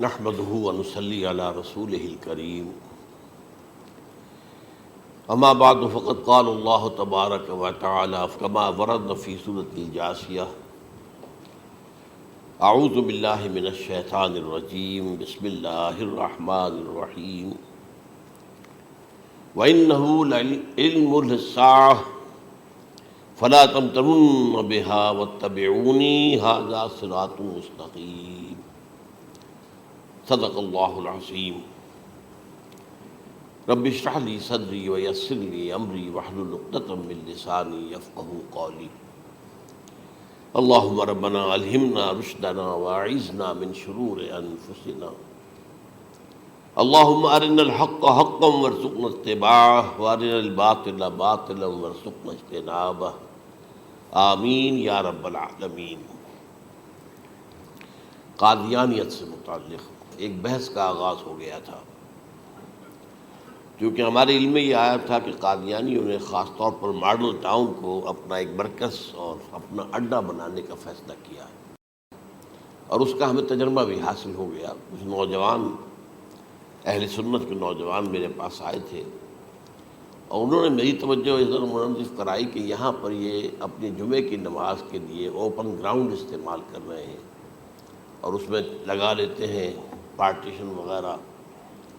نحمده ونصلي على رسوله الكريم اما بعد فقد قال الله تبارك وتعالى كما ورد في سورة الجاثية اعوذ بالله من الشيطان الرجيم بسم الله الرحمن الرحيم وإنه لعلم للساعة فلا تمترن بها واتبعوني هذا صراط مستقيم صدق اللہ العظیم رب اشرح لی صدری ویسر لی امری واحلل عقدۃ من لسانی یفقہوا قولی اللہم ربنا الہمنا رشدنا واعذنا من شرور انفسنا اللہم ارنا الحق حقا وارزقنا اتباعہ وارنا الباطل باطلا وارزقنا اجتنابہ آمین یا رب العالمین۔ قادیانیت سے متعلق ایک بحث کا آغاز ہو گیا تھا، کیونکہ ہمارے علم میں یہ آیا تھا کہ قادیانیوں نے خاص طور پر ماڈل ٹاؤن کو اپنا ایک مرکز اور اپنا اڈہ بنانے کا فیصلہ کیا ہے، اور اس کا ہمیں تجربہ بھی حاصل ہو گیا۔ کچھ نوجوان اہل سنت کے نوجوان میرے پاس آئے تھے اور انہوں نے میری توجہ اس طرح منصرف کرائی کہ یہاں پر یہ اپنی جمعے کی نماز کے لیے اوپن گراؤنڈ استعمال کر رہے ہیں اور اس میں لگا لیتے ہیں پارٹیشن وغیرہ،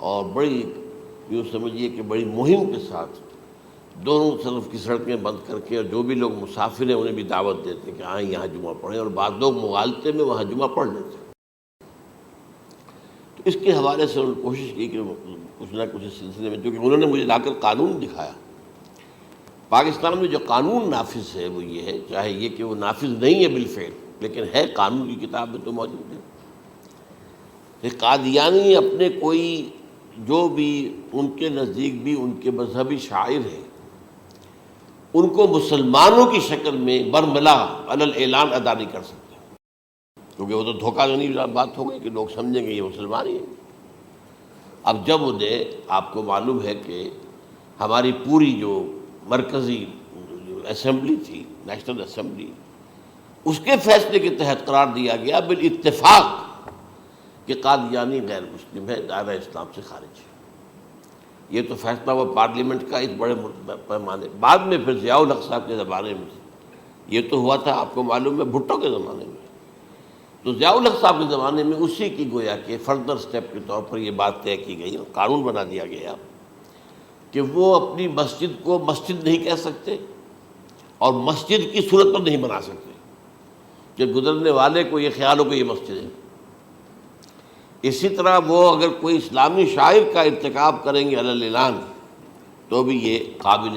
اور بڑی یوں سمجھیے کہ بڑی مہم کے ساتھ دونوں طرف کی سڑکیں بند کر کے، اور جو بھی لوگ مسافر ہیں انہیں بھی دعوت دیتے ہیں کہ آئیں یہاں جمعہ پڑھیں، اور بعض لوگ مغالطے میں وہاں جمعہ پڑھ لیتے ہیں۔ تو اس کے حوالے سے انہوں نے کوشش کی کہ کچھ نہ کچھ اس سلسلے میں، کیونکہ انہوں نے مجھے لا کر قانون دکھایا۔ پاکستان میں جو قانون نافذ ہے وہ یہ ہے، چاہے یہ کہ وہ نافذ نہیں ہے بالفعل، لیکن ہے، قانون کی کتاب میں تو موجود ہے کہ قادیانی اپنے کوئی جو بھی ان کے نزدیک بھی ان کے مذہبی شاعر ہیں ان کو مسلمانوں کی شکل میں برملا علی الاعلان ادا نہیں کر سکتے، کیونکہ وہ تو دھوکہ دہی بات ہو گئی کہ لوگ سمجھیں گے یہ مسلمان ہی ہیں۔ اب جب انہیں، آپ کو معلوم ہے کہ ہماری پوری جو مرکزی اسمبلی تھی، نیشنل اسمبلی، اس کے فیصلے کے تحت قرار دیا گیا بالاتفاق کہ قادیانی غیر مسلم ہے، دائرہ اسلام سے خارج ہے۔ یہ تو فیصلہ وہ پارلیمنٹ کا اس بڑے پیمانے، بعد میں پھر ضیاء الحق صاحب کے زمانے میں یہ تو ہوا تھا، آپ کو معلوم ہے، بھٹو کے زمانے میں۔ تو ضیاء الحق صاحب کے زمانے میں اسی کی گویا کہ فردر سٹیپ کے طور پر یہ بات طے کی گئی اور قانون بنا دیا گیا کہ وہ اپنی مسجد کو مسجد نہیں کہہ سکتے اور مسجد کی صورت پر نہیں بنا سکتے کہ گزرنے والے کو یہ خیال ہو کہ یہ مسجد ہے۔ اسی طرح وہ اگر کوئی اسلامی شاعر کا ارتکاب کریں گے علی الاعلان تو بھی یہ قابل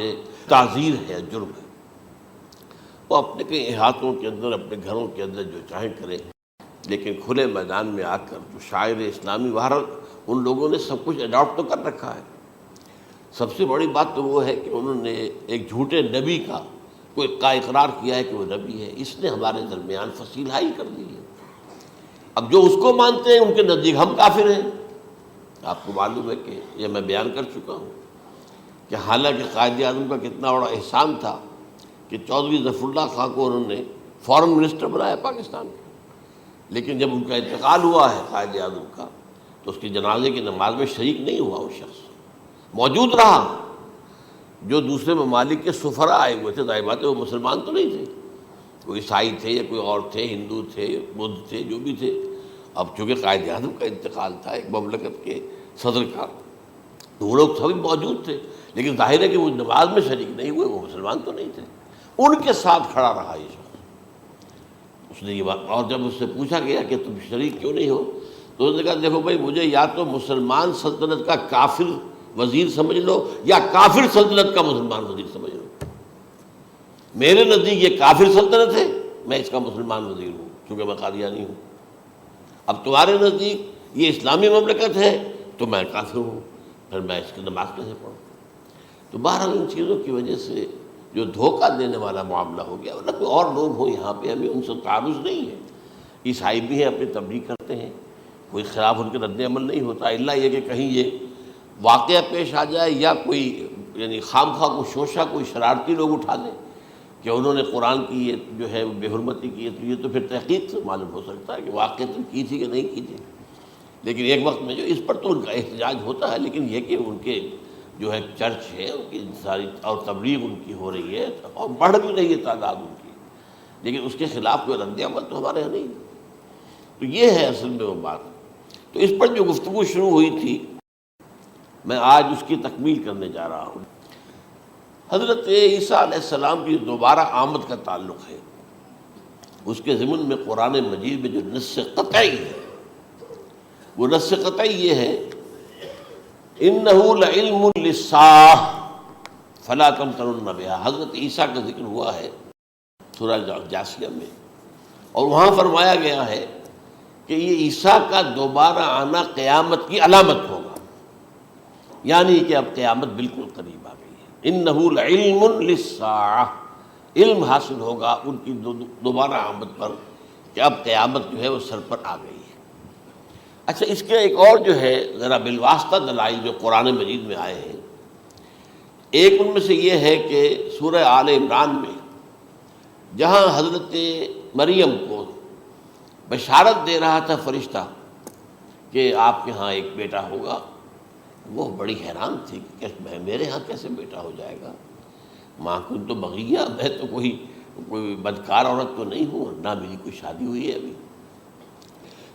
تعزیر ہے، جرم ہے۔ وہ اپنے کئی احاطوں کے اندر، اپنے گھروں کے اندر جو چاہیں کریں، لیکن کھلے میدان میں آ کر جو شاعر اسلامی بہرحال ان لوگوں نے سب کچھ اڈاپٹ تو کر رکھا ہے۔ سب سے بڑی بات تو وہ ہے کہ انہوں نے ایک جھوٹے نبی کا اقرار کیا ہے کہ وہ نبی ہے، اس نے ہمارے درمیان فصیل حائل کر دی ہے۔ اب جو اس کو مانتے ہیں ان کے نزدیک ہم کافر ہیں۔ آپ کو معلوم ہے کہ یہ میں بیان کر چکا ہوں کہ حالانکہ قائد اعظم کا کتنا بڑا احسان تھا کہ چودھری ظفر اللہ خان کو انہوں نے فارن منسٹر بنایا پاکستان کا، لیکن جب ان کا انتقال ہوا ہے قائد اعظم کا تو اس کی جنازے کی نماز میں شریک نہیں ہوا، وہ شخص موجود رہا۔ جو دوسرے ممالک کے سفراء آئے ہوئے تھے، ظاہر بات ہے وہ مسلمان تو نہیں تھے، کوئی عیسائی تھے یا کوئی اور تھے، ہندو تھے، بدھ تھے، جو بھی تھے۔ اب چونکہ قائد اعظم کا انتقال تھا ایک مملکت کے صدر کا، تو وہ لوگ سبھی موجود تھے، لیکن ظاہر ہے کہ وہ نماز میں شریک نہیں ہوئے، وہ مسلمان تو نہیں تھے۔ ان کے ساتھ کھڑا رہا یہ شخص۔ اس نے یہ بات، اور جب اس سے پوچھا گیا کہ تم شریک کیوں نہیں ہو تو اس نے کہا دیکھو بھائی، مجھے یا تو مسلمان سلطنت کا کافر وزیر سمجھ لو یا کافر سلطنت کا مسلمان وزیر سمجھ لو۔ میرے نزدیک یہ کافر سلطنت ہے، میں اس کا مسلمان وزیر ہوں کیونکہ میں قادیانی ہوں۔ اب تمہارے نزدیک یہ اسلامی مملکت ہے تو میں کافر ہوں، پھر میں اس کی نماز کیسے پڑھوں؟ تو بہرحال ان چیزوں کی وجہ سے جو دھوکہ دینے والا معاملہ ہو گیا، ورنہ کوئی اور لوگ ہوں یہاں پہ، ہمیں ان سے تعارض نہیں ہے۔ عیسائی بھی ہیں، اپنی تبلیغ کرتے ہیں، کوئی خلاف ان کے رد عمل نہیں ہوتا، الا یہ کہ کہیں یہ واقعہ پیش آ جائے یا کوئی یعنی خام خواہ کو شوشہ کوئی شرارتی لوگ اٹھا دیں کہ انہوں نے قرآن کی یہ جو ہے بے حرمتی کی ہے، تو یہ تو پھر تحقیق سے معلوم ہو سکتا ہے کہ واقعتاً کی تھی کہ نہیں کی تھی۔ لیکن ایک وقت میں جو اس پر تو ان کا احتجاج ہوتا ہے، لیکن یہ کہ ان کے جو ہے چرچ ہے ان کی ساری اور تبلیغ ان کی ہو رہی ہے اور بڑھ بھی رہی ہے تعداد ان کی، لیکن اس کے خلاف کوئی رد عمل تو ہمارے یہاں نہیں۔ تو یہ ہے اصل میں وہ بات۔ تو اس پر جو گفتگو شروع ہوئی تھی میں آج اس کی تکمیل کرنے جا رہا ہوں۔ حضرت عیسیٰ علیہ السلام کی دوبارہ آمد کا تعلق ہے، اس کے ضمن میں قرآن مجید میں جو نص قطعی ہے، وہ نص قطعی یہ ہے اِنَّهُ لَعِلْمٌ لِلسَّاعَةِ فَلَا تَمْتَرُنَّ بِهَا۔ حضرت عیسیٰ کا ذکر ہوا ہے سورہ جاسیہ میں، اور وہاں فرمایا گیا ہے کہ یہ عیسیٰ کا دوبارہ آنا قیامت کی علامت ہوگا، یعنی کہ اب قیامت بالکل قریب آ گئی ہے۔ اِنَّهُ لَعِلْمٌ لِلسَّاعَةِ، علم حاصل ہوگا ان کی دوبارہ آمد پر کہ اب قیامت جو ہے وہ سر پر آ گئی ہے۔ اچھا، اس کے ایک اور جو ہے ذرا بالواسطہ دلائل جو قرآن مجید میں آئے ہیں، ایک ان میں سے یہ ہے کہ سورہ آل عمران میں جہاں حضرت مریم کو بشارت دے رہا تھا فرشتہ کہ آپ کے ہاں ایک بیٹا ہوگا، وہ بڑی حیران تھی کہ میرے ہاں کیسے بیٹا ہو جائے گا، ماں کن تو بغیہ، میں تو کوئی بدکار عورت تو نہیں ہوں، نہ میری کوئی شادی ہوئی ہے ابھی۔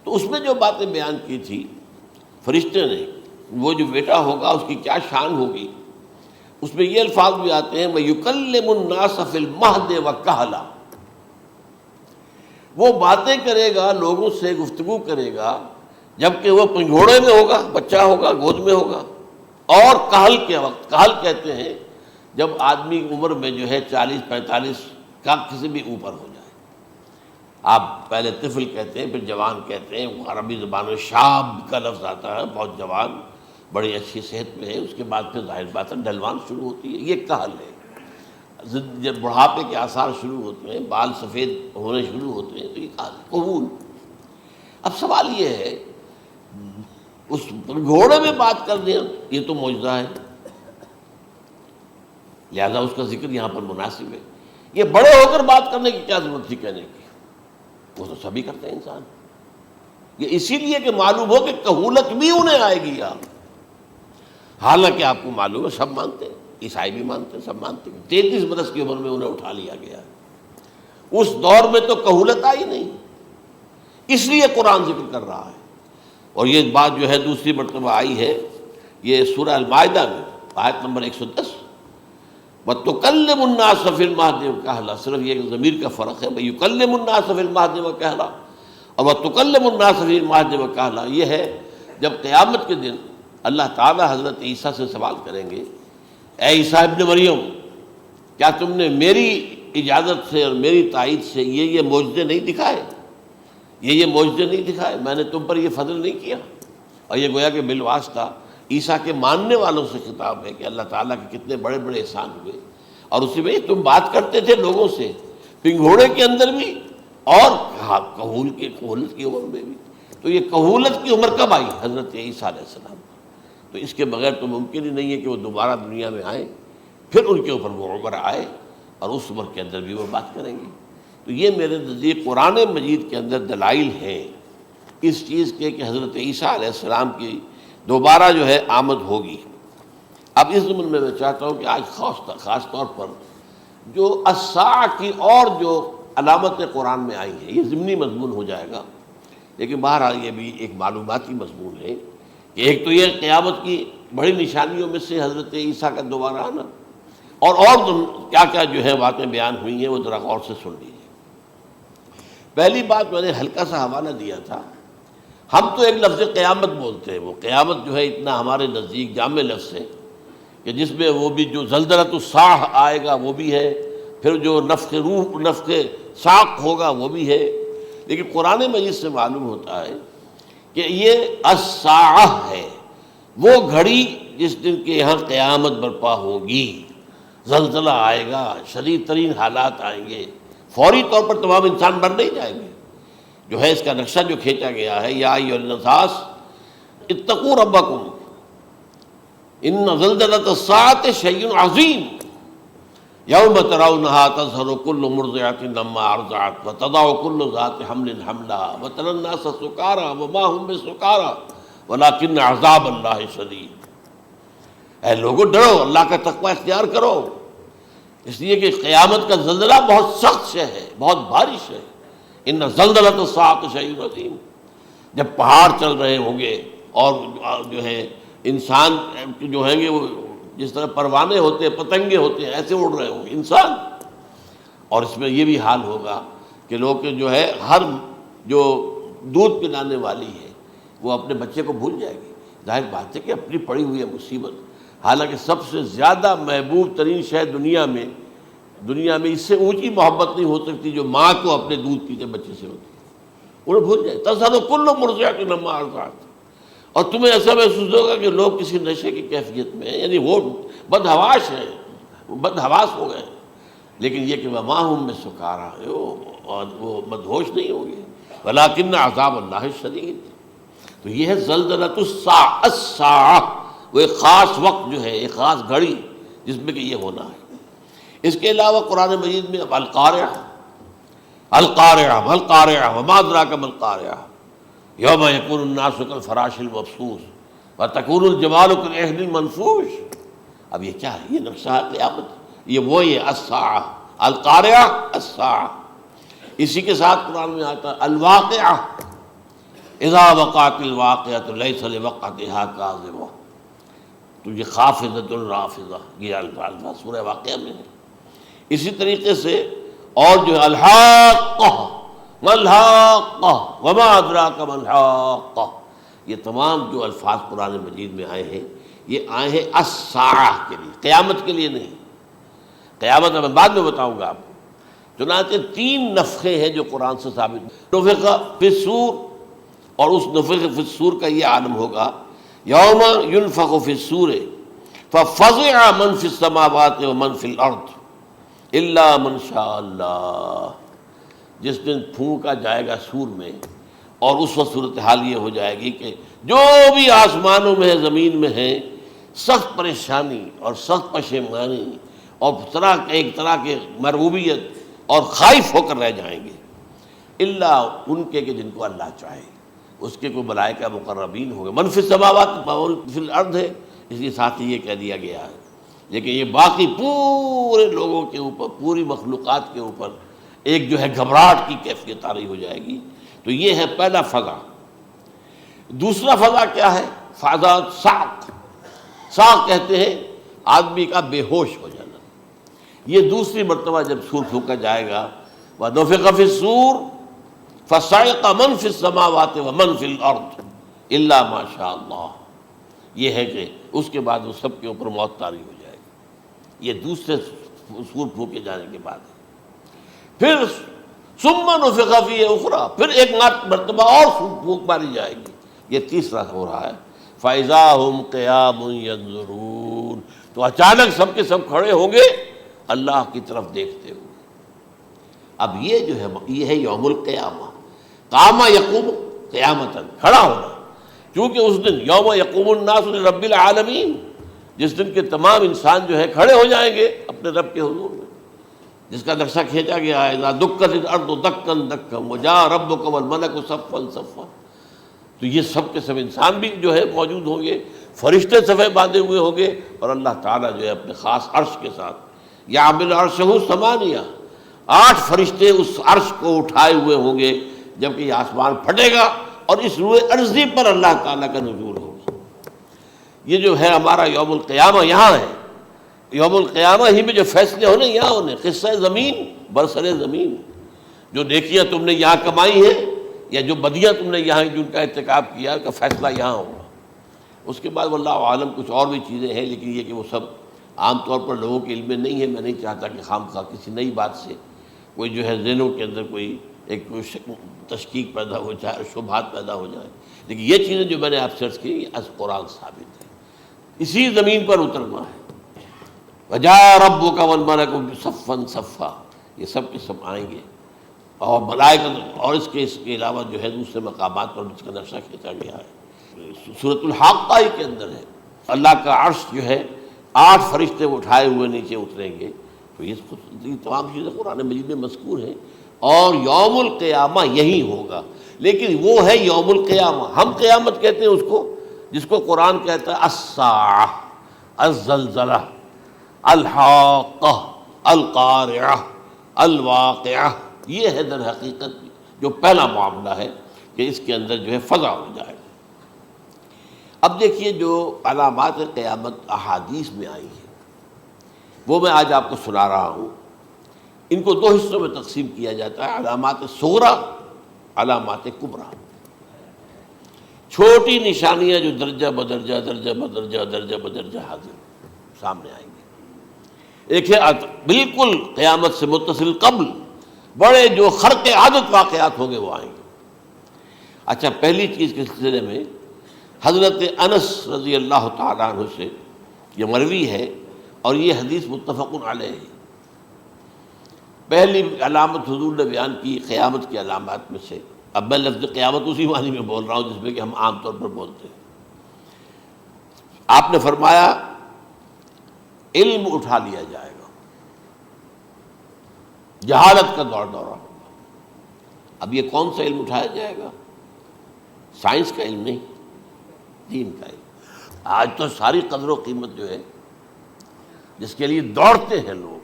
تو اس میں جو باتیں بیان کی تھی فرشتے نے، وہ جو بیٹا ہوگا اس کی کیا شان ہوگی، اس میں یہ الفاظ بھی آتے ہیں وَيُكَلِّمُ النَّاسَ فِي الْمَهْدِ وَكَهْلًا، وہ باتیں کرے گا، لوگوں سے گفتگو کرے گا جبکہ وہ پنگھوڑے میں ہوگا، بچہ ہوگا، گود میں ہوگا، اور کہل کے وقت، کہل کہتے ہیں جب آدمی عمر میں جو ہے 40-45 کا کسی بھی اوپر ہو جائے، آپ پہلے طفل کہتے ہیں، پھر جوان کہتے ہیں، عربی زبان میں شاب کا لفظ آتا ہے، بہت جوان، بڑی اچھی صحت میں ہے، اس کے بعد پھر ظاہر بات ہے ڈھلوان شروع ہوتی ہے، یہ کہل ہے۔ جب بڑھاپے کے آثار شروع ہوتے ہیں، بال سفید ہونے شروع ہوتے ہیں، تو یہ کہل، قبول۔ اب سوال یہ ہے اس گھوڑے میں بات کر دیں، یہ تو معجزہ ہے، لہذا اس کا ذکر یہاں پر مناسب ہے۔ یہ بڑے ہو کر بات کرنے کی کیا ضرورت تھی کہنے کی، وہ تو سبھی کرتے ہیں انسان، یہ اسی لیے کہ معلوم ہو کہ کہولت بھی انہیں آئے گی یار، حالانکہ آپ کو معلوم ہے سب مانتے ہیں، عیسائی بھی مانتے ہیں، سب مانتے ہیں، 33 برس کی عمر میں انہیں اٹھا لیا گیا، اس دور میں تو کہولت آئی نہیں، اس لیے قرآن ذکر کر رہا ہے۔ اور یہ بات جو ہے دوسری مرتبہ آئی ہے یہ سورہ المائدہ میں آیت نمبر 110، وَتُكَلِّمُ النَّاسَ فِي الْمَهْدِ وَكَهْلًا، صرف یہ ضمیر کا فرق ہے، وَيُكَلِّمُ النَّاسَ فِي الْمَهْدِ وَكَهْلًا، اور وَتُكَلِّمُ النَّاسَ فِي الْمَهْدِ وَكَهْلًا یہ ہے جب قیامت کے دن اللہ تعالیٰ حضرت عیسیٰ سے سوال کریں گے، اے عیسیٰ ابن مریم، کیا تم نے میری اجازت سے اور میری تائید سے یہ معجزے نہیں دکھائے، یہ معجزے نہیں دکھائے، میں نے تم پر یہ فضل نہیں کیا؟ اور یہ گویا کہ بالواسطہ عیسیٰ کے ماننے والوں سے خطاب ہے کہ اللہ تعالیٰ کے کتنے بڑے بڑے احسان ہوئے، اور اسی میں تم بات کرتے تھے لوگوں سے پنگھوڑے کے اندر بھی اور کہولت کی عمر میں بھی، تو یہ کہولت کی عمر کب آئی؟ حضرت عیسیٰ علیہ السلام۔ تو اس کے بغیر تو ممکن ہی نہیں ہے کہ وہ دوبارہ دنیا میں آئیں، پھر ان کے اوپر وہ عمر آئے اور اس عمر کے اندر بھی وہ بات کریں گے۔ تو یہ میرے نزدیک قرآن مجید کے اندر دلائل ہیں اس چیز کے کہ حضرت عیسیٰ علیہ السلام کی دوبارہ جو ہے آمد ہوگی۔ اب اس ضمن میں چاہتا ہوں کہ آج خاص طور پر جو الساعہ کی اور جو علامتیں قرآن میں آئی ہیں، یہ ضمنی مضمون ہو جائے گا، لیکن بہرحال یہ بھی ایک معلوماتی مضمون ہے کہ ایک تو یہ قیامت کی بڑی نشانیوں میں سے حضرت عیسیٰ کا دوبارہ آنا، اور کیا کیا جو ہے باتیں بیان ہوئی ہیں وہ ذرا غور سے سن لیجیے۔ پہلی بات میں نے ہلکا سا حوالہ دیا تھا، ہم تو ایک لفظ قیامت بولتے ہیں، وہ قیامت جو ہے اتنا ہمارے نزدیک جامع لفظ ہے کہ جس میں وہ بھی جو زلزلۃ الساعہ آئے گا وہ بھی ہے، پھر جو نفخ روح، نفخ ساق ہوگا وہ بھی ہے، لیکن قرآن مجید سے معلوم ہوتا ہے کہ یہ الساعہ ہے، وہ گھڑی جس دن کے یہاں قیامت برپا ہوگی، زلزلہ آئے گا، شدید ترین حالات آئیں گے، فوری طور پر تمام انسان مر نہیں جائیں گے۔ جو ہے اس کا نقشہ جو کھینچا گیا ہے، یا ایھا الناس اتقوا ربکم ان زلزلۃ الساعۃ شیء عظیم یوم ترونها تذہل کل مرضعۃ عما ارضعت وتضع کل ذات حمل حملها وتری الناس سکارى وما هم بسکارى ولکن عذاب اللہ شدید، اے لوگوں ڈرو، اللہ کا تقوی اختیار کرو، اس لیے کہ قیامت کا زلزلہ بہت سخت شے ہے، بہت بھاری شے ہے۔ ان زلزلۃ الساعۃ شیء عظیم، جب پہاڑ چل رہے ہوں گے اور جو ہے انسان جو ہیں گے وہ جس طرح پروانے ہوتے ہیں، پتنگے ہوتے ہیں، ایسے اڑ رہے ہوں گے انسان، اور اس میں یہ بھی حال ہوگا کہ لوگ جو ہے ہر جو دودھ پلانے والی ہے وہ اپنے بچے کو بھول جائے گی۔ ظاہر بات ہے کہ اپنی پڑی ہوئی ہے مصیبت، حالانکہ سب سے زیادہ محبوب ترین شے دنیا میں اس سے اونچی محبت نہیں ہو سکتی جو ماں کو اپنے دودھ پیتے بچے سے ہوتی ہے، انہیں بھول جائے۔ تذہل کل مرضعۃ عما ارضعت، اور تمہیں ایسا محسوس ہوگا کہ لوگ کسی نشے کی کیفیت میں ہیں، یعنی وہ بدحواش ہیں، بدحواس ہو گئے، لیکن یہ کہ وما ہم بسکارى، اور وہ مدہوش نہیں ہوں گے، ولکن عذاب اللہ شدید۔ تو یہ ہے زلزلۃ الساعہ، وہ ایک خاص وقت جو ہے، ایک خاص گھڑی جس میں کہ یہ ہونا ہے۔ اس کے علاوہ قرآن مجید میں القارعہ، القارعہ والقارعہ وما ادراک ما القارعہ، یوم یکون الناس کالفراش المبثوث وتکون الجبال کالعہن المنفوش۔ اب یہ کیا ہے؟ یہ نقشہ ہے قیامت، یہ الساعہ، القارعہ الساعہ۔ اسی کے ساتھ قرآن میں آتا ہے الواقعہ، اذا وقعت الواقعۃ لیس لوقعتها کاذبہ، تو یہ خافضۃ رافضہ، یہ الفاظ سورہ واقعہ میں ہے۔ اسی طریقے سے اور جو ہے الحاقہ، ما الحاقہ وما ادراک ما الحاقہ، یہ تمام جو الفاظ قرآن مجید میں آئے ہیں یہ آئے ہیں الساعہ کے لیے، قیامت کے لیے نہیں۔ قیامت میں بعد میں بتاؤں گا آپ کو۔ چنانچہ 3 نفخے ہیں جو قرآن سے ثابت، نفخ فی الصور، اور اس نفخ فی الصور کا یہ عالم ہوگا یوم ینفخ فی الصور ففزع من فی السماوات ومن فی الارض الا من شاء اللہ، جس دن پھونکا جائے گا سور میں، اور اس وقت صورتحال یہ ہو جائے گی کہ جو بھی آسمانوں میں ہے، زمین میں ہے، سخت پریشانی اور سخت پشیمانی اور ایک طرح کے مرعوبیت اور خائف ہو کر رہ جائیں گے، الا ان کے کہ جن کو اللہ چاہے، اس کے کوئی ملائکہ مقربین ہوں گے۔ من فی السماوات فی الارض ہے، اس لیے ساتھ ہی یہ کہہ دیا گیا ہے، لیکن یہ باقی پورے لوگوں کے اوپر، پوری مخلوقات کے اوپر ایک جو ہے گھبراہٹ کی کیفیت طاری ہو جائے گی۔ تو یہ ہے پہلا فضا۔ دوسرا فضا کیا ہے؟ فضا صعق، صعق کہتے ہیں آدمی کا بے ہوش ہو جانا۔ یہ دوسری مرتبہ جب سور پھونکا جائے گا، وَنُفِخَ فِي الصُّورِ فَصَعِقَ مَن فِي السَّمَاوَاتِ وَمَن فِي الْأَرْضِ إِلَّا مَا شَاءَ اللَّهُ، یہ ہے کہ اس کے بعد وہ سب کے اوپر موت طاری ہو جائے گی۔ یہ دوسرے سور پھونکے جانے کے بعد ہے۔ پھر ثُمَّ نُفِخَ فِيهِ أُخْرَى، پھر ایک مرتبہ اور پھونک ماری جائے گی، یہ تیسرا ہو رہا ہے۔ فَإِذَا هُمْ قِيَامٌ يَنظُرُونَ، تو اچانک سب کے سب کھڑے ہوں گے اللہ کی طرف دیکھتے ہوئے۔ اب یہ جو ہے یہ ہے یوم القیامہ، قام یقوم قیامتاً، کھڑا ہونا، کیونکہ اس دن یوم یقوم الناس لرب العالمین، جس دن کے تمام انسان جو ہے کھڑے ہو جائیں گے اپنے رب کے حضور میں، جس کا نقشہ کھینچا گیا ہے اذا دکت الارض دکا دکا وجاء ربک والملک صفا صفا۔ تو یہ سب کے سب انسان بھی جو ہے موجود ہوں گے، فرشتے صفے باندھے ہوئے ہوں گے، اور اللہ تعالیٰ جو ہے اپنے خاص عرش کے ساتھ، یحمل عرشہ ثمانیہ، 8 فرشتے اس عرش کو اٹھائے ہوئے ہوں گے، جبکہ یہ آسمان پھٹے گا اور اس روئے ارضی پر اللہ تعالیٰ کا نزول ہوگا۔ یہ جو ہے ہمارا یوم القیامہ یہاں ہے، یوم القیامہ ہی میں جو فیصلے ہونے یہاں ہونے، قصہ زمین برسر زمین، جو نیکیاں تم نے یہاں کمائی ہیں یا جو بدیاں تم نے یہاں جن کا ارتکاب کیا کا فیصلہ یہاں ہوگا۔ اس کے بعد واللہ عالم کچھ اور بھی چیزیں ہیں، لیکن یہ کہ وہ سب عام طور پر لوگوں کے علم میں نہیں ہے۔ میں نہیں چاہتا کہ خام خواہ کسی نئی بات سے کوئی جو ہے ذہنوں کے اندر کوئی ایک تشکیک پیدا ہو جائے، شبہات پیدا ہو جائے، لیکن یہ چیزیں جو میں نے آپ سرچ کی یہ از قرآن ثابت ہے، اسی زمین پر اترنا ہے۔ وجاء ربک والملک صفا صفا، یہ سب کے سب آئیں گے، اور ملائکہ، اور اس کے علاوہ جو ہے دوسرے مقامات پر جس کا نقشہ کھینچا گیا ہے سورۃ الحاقہ کے اندر ہے، اللہ کا عرش جو ہے 8 فرشتے اٹھائے ہوئے نیچے اتریں گے۔ تو یہ تمام چیزیں قرآن مجید میں مذکور ہیں، اور یوم القیامہ یہی ہوگا، لیکن وہ ہے یوم القیامہ، ہم قیامت کہتے ہیں اس کو، جس کو قرآن کہتا ہے الساعہ، الزلزلہ، الحاقہ، القارعہ، الواقعہ، یہ ہے در حقیقت جو پہلا معاملہ ہے کہ اس کے اندر جو ہے فضا ہو جائے۔ اب دیکھیے جو علامات قیامت احادیث میں آئی ہیں وہ میں آج آپ کو سنا رہا ہوں۔ ان کو دو حصوں میں تقسیم کیا جاتا ہے، علامات صغریٰ، علامات کبریٰ۔ چھوٹی نشانیاں جو درجہ بدرجہ درجہ بدرجہ درجہ بدرجہ حاضر سامنے آئیں گے۔ ایک ہے بالکل قیامت سے متصل قبل بڑے جو خرق عادت واقعات ہوں گے وہ آئیں گے۔ اچھا، پہلی چیز کے سلسلے میں حضرت انس رضی اللہ تعالیٰ عنہ سے یہ مروی ہے اور یہ حدیث متفق علیہ ہے۔ پہلی علامت حضور نے بیان کی قیامت کی علامات میں سے، اب میں لفظ قیامت اسی معنی میں بول رہا ہوں جس میں کہ ہم عام طور پر بولتے ہیں۔ آپ نے فرمایا علم اٹھا لیا جائے گا، جہالت کا دورہ ہوگا۔ اب یہ کون سا علم اٹھایا جائے گا؟ سائنس کا علم نہیں، دین کا علم۔ آج تو ساری قدر و قیمت جو ہے جس کے لیے دوڑتے ہیں لوگ،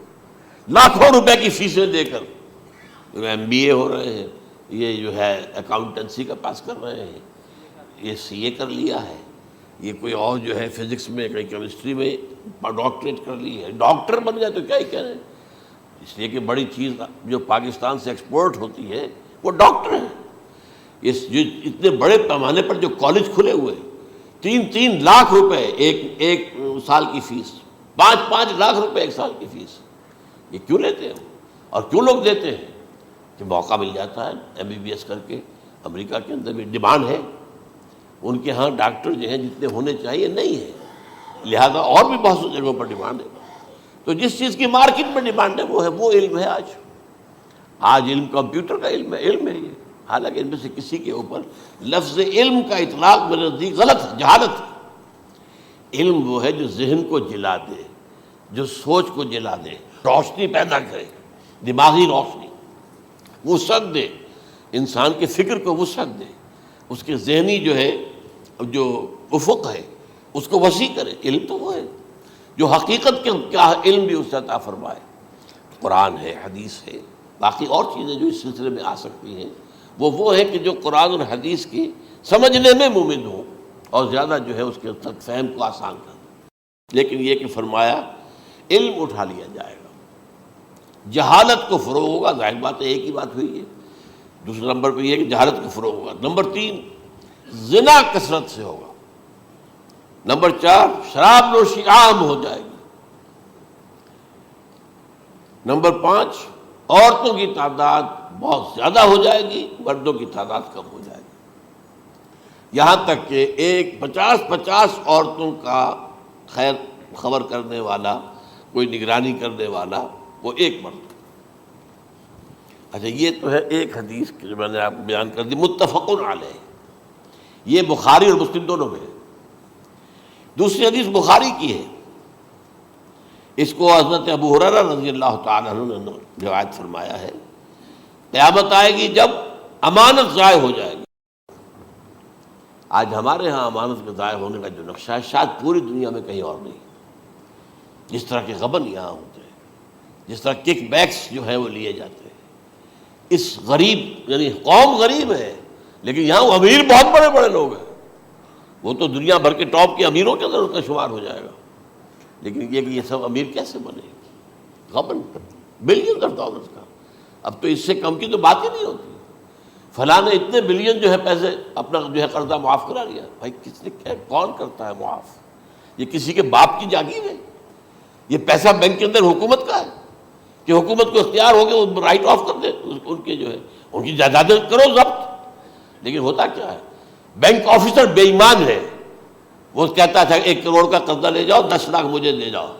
لاکھوں روپے کی فیسیں دے کر، ایم بی اے ہو رہے ہیں، یہ جو ہے اکاؤنٹنسی کا پاس کر رہے ہیں، یہ سی اے کر لیا ہے، یہ کوئی اور جو ہے فزکس میں، کوئی کیمسٹری میں ڈاکٹریٹ کر لی ہے، ڈاکٹر بن گیا تو کیا ہی کہہ رہے ہیں۔ اس لیے کہ بڑی چیز جو پاکستان سے ایکسپورٹ ہوتی ہے وہ ڈاکٹر ہیں۔ جو اتنے بڑے پیمانے پر جو کالج کھلے ہوئے، 3 لاکھ روپے ایک سال کی فیس، 5 لاکھ روپے ایک سال کی فیس، یہ کیوں لیتے ہیں اور کیوں لوگ دیتے ہیں؟ کہ موقع مل جاتا ہے ایم بی بی ایس کر کے۔ امریکہ کے اندر بھی ڈیمانڈ ہے، ان کے ہاں ڈاکٹر جو ہیں جتنے ہونے چاہیے نہیں ہے، لہذا اور بھی بہت سی جگہوں پر ڈیمانڈ ہے۔ تو جس چیز کی مارکیٹ میں ڈیمانڈ ہے وہ علم ہے۔ آج علم کمپیوٹر کا علم ہے یہ، حالانکہ ان میں سے کسی کے اوپر لفظ علم کا اطلاق میرے نزدیک غلط ہے، جہالت ہے۔ علم وہ ہے جو ذہن کو جلا دے، جو سوچ کو جلا دے، روشنی پیدا کرے، دماغی روشنی، وسعت دے، انسان کے فکر کو وسعت دے، اس کے ذہنی جو ہے جو افق ہے اس کو وسیع کرے۔ علم تو وہ ہے جو حقیقت کے کیا علم بھی اس سے عطا فرمائے۔ قرآن ہے، حدیث ہے، باقی اور چیزیں جو اس سلسلے میں آ سکتی ہیں وہ ہے کہ جو قرآن اور حدیث کی سمجھنے میں مومن ہوں اور زیادہ جو ہے اس کے تک فہم کو آسان کر دیں۔ لیکن یہ کہ فرمایا علم اٹھا لیا جائے گا، جہالت کو فروغ ہوگا۔ ظاہر بات ہے ایک ہی بات ہوئی ہے۔ دوسرے نمبر پہ یہ کہ جہالت کو فروغ ہوگا۔ نمبر 3 زنا کثرت سے ہوگا۔ نمبر 4 شراب نوشی عام ہو جائے گی۔ نمبر 5 عورتوں کی تعداد بہت زیادہ ہو جائے گی، مردوں کی تعداد کم ہو جائے گی، یہاں تک کہ 50 عورتوں کا خیر خبر کرنے والا، کوئی نگرانی کرنے والا، وہ ایک مرد۔ اچھا، یہ تو ہے ایک حدیث جو میں نے آپ کو بیان کر دی، متفق علیہ، یہ بخاری اور مسلم دونوں میں ہے۔ دوسری حدیث بخاری کی ہے، اس کو حضرت ابو ہریرہ رضی اللہ تعالیٰ عنہ نے روایت فرمایا ہے، قیامت آئے گی جب امانت ضائع ہو جائے گی۔ آج ہمارے ہاں امانت کے ضائع ہونے کا جو نقشہ ہے شاید پوری دنیا میں کہیں اور نہیں۔ جس طرح کے غبن یہاں ہوتے ہیں، جس طرح کک بیکس جو ہے وہ لیے جاتے ہیں، اس غریب یعنی قوم غریب ہے لیکن یہاں وہ امیر بہت بڑے بڑے لوگ ہیں، وہ تو دنیا بھر کے ٹاپ کے امیروں کے اندر اس کا شمار ہو جائے گا۔ لیکن یہ کہ یہ سب امیر کیسے بنے؟ غبن بلین آف ڈالرز کا، اب تو اس سے کم کی تو بات ہی نہیں ہوتی۔ فلاں نے اتنے بلین جو ہے پیسے اپنا جو ہے قرضہ معاف کرا لیا۔ بھائی کس نے کون کرتا ہے معاف؟ یہ کسی کے باپ کی جاگیر ہے؟ یہ پیسہ بینک کے اندر حکومت کا ہے کہ حکومت کو اختیار ہو گیا وہ رائٹ آف کر دے ان کے جو ہے ان کی جائیدادیں کرو ضبط۔ لیکن ہوتا کیا ہے، بینک آفیسر بے ایمان ہے، وہ کہتا تھا 1 کروڑ کا قرضہ لے جاؤ، 10 لاکھ مجھے دے جاؤ،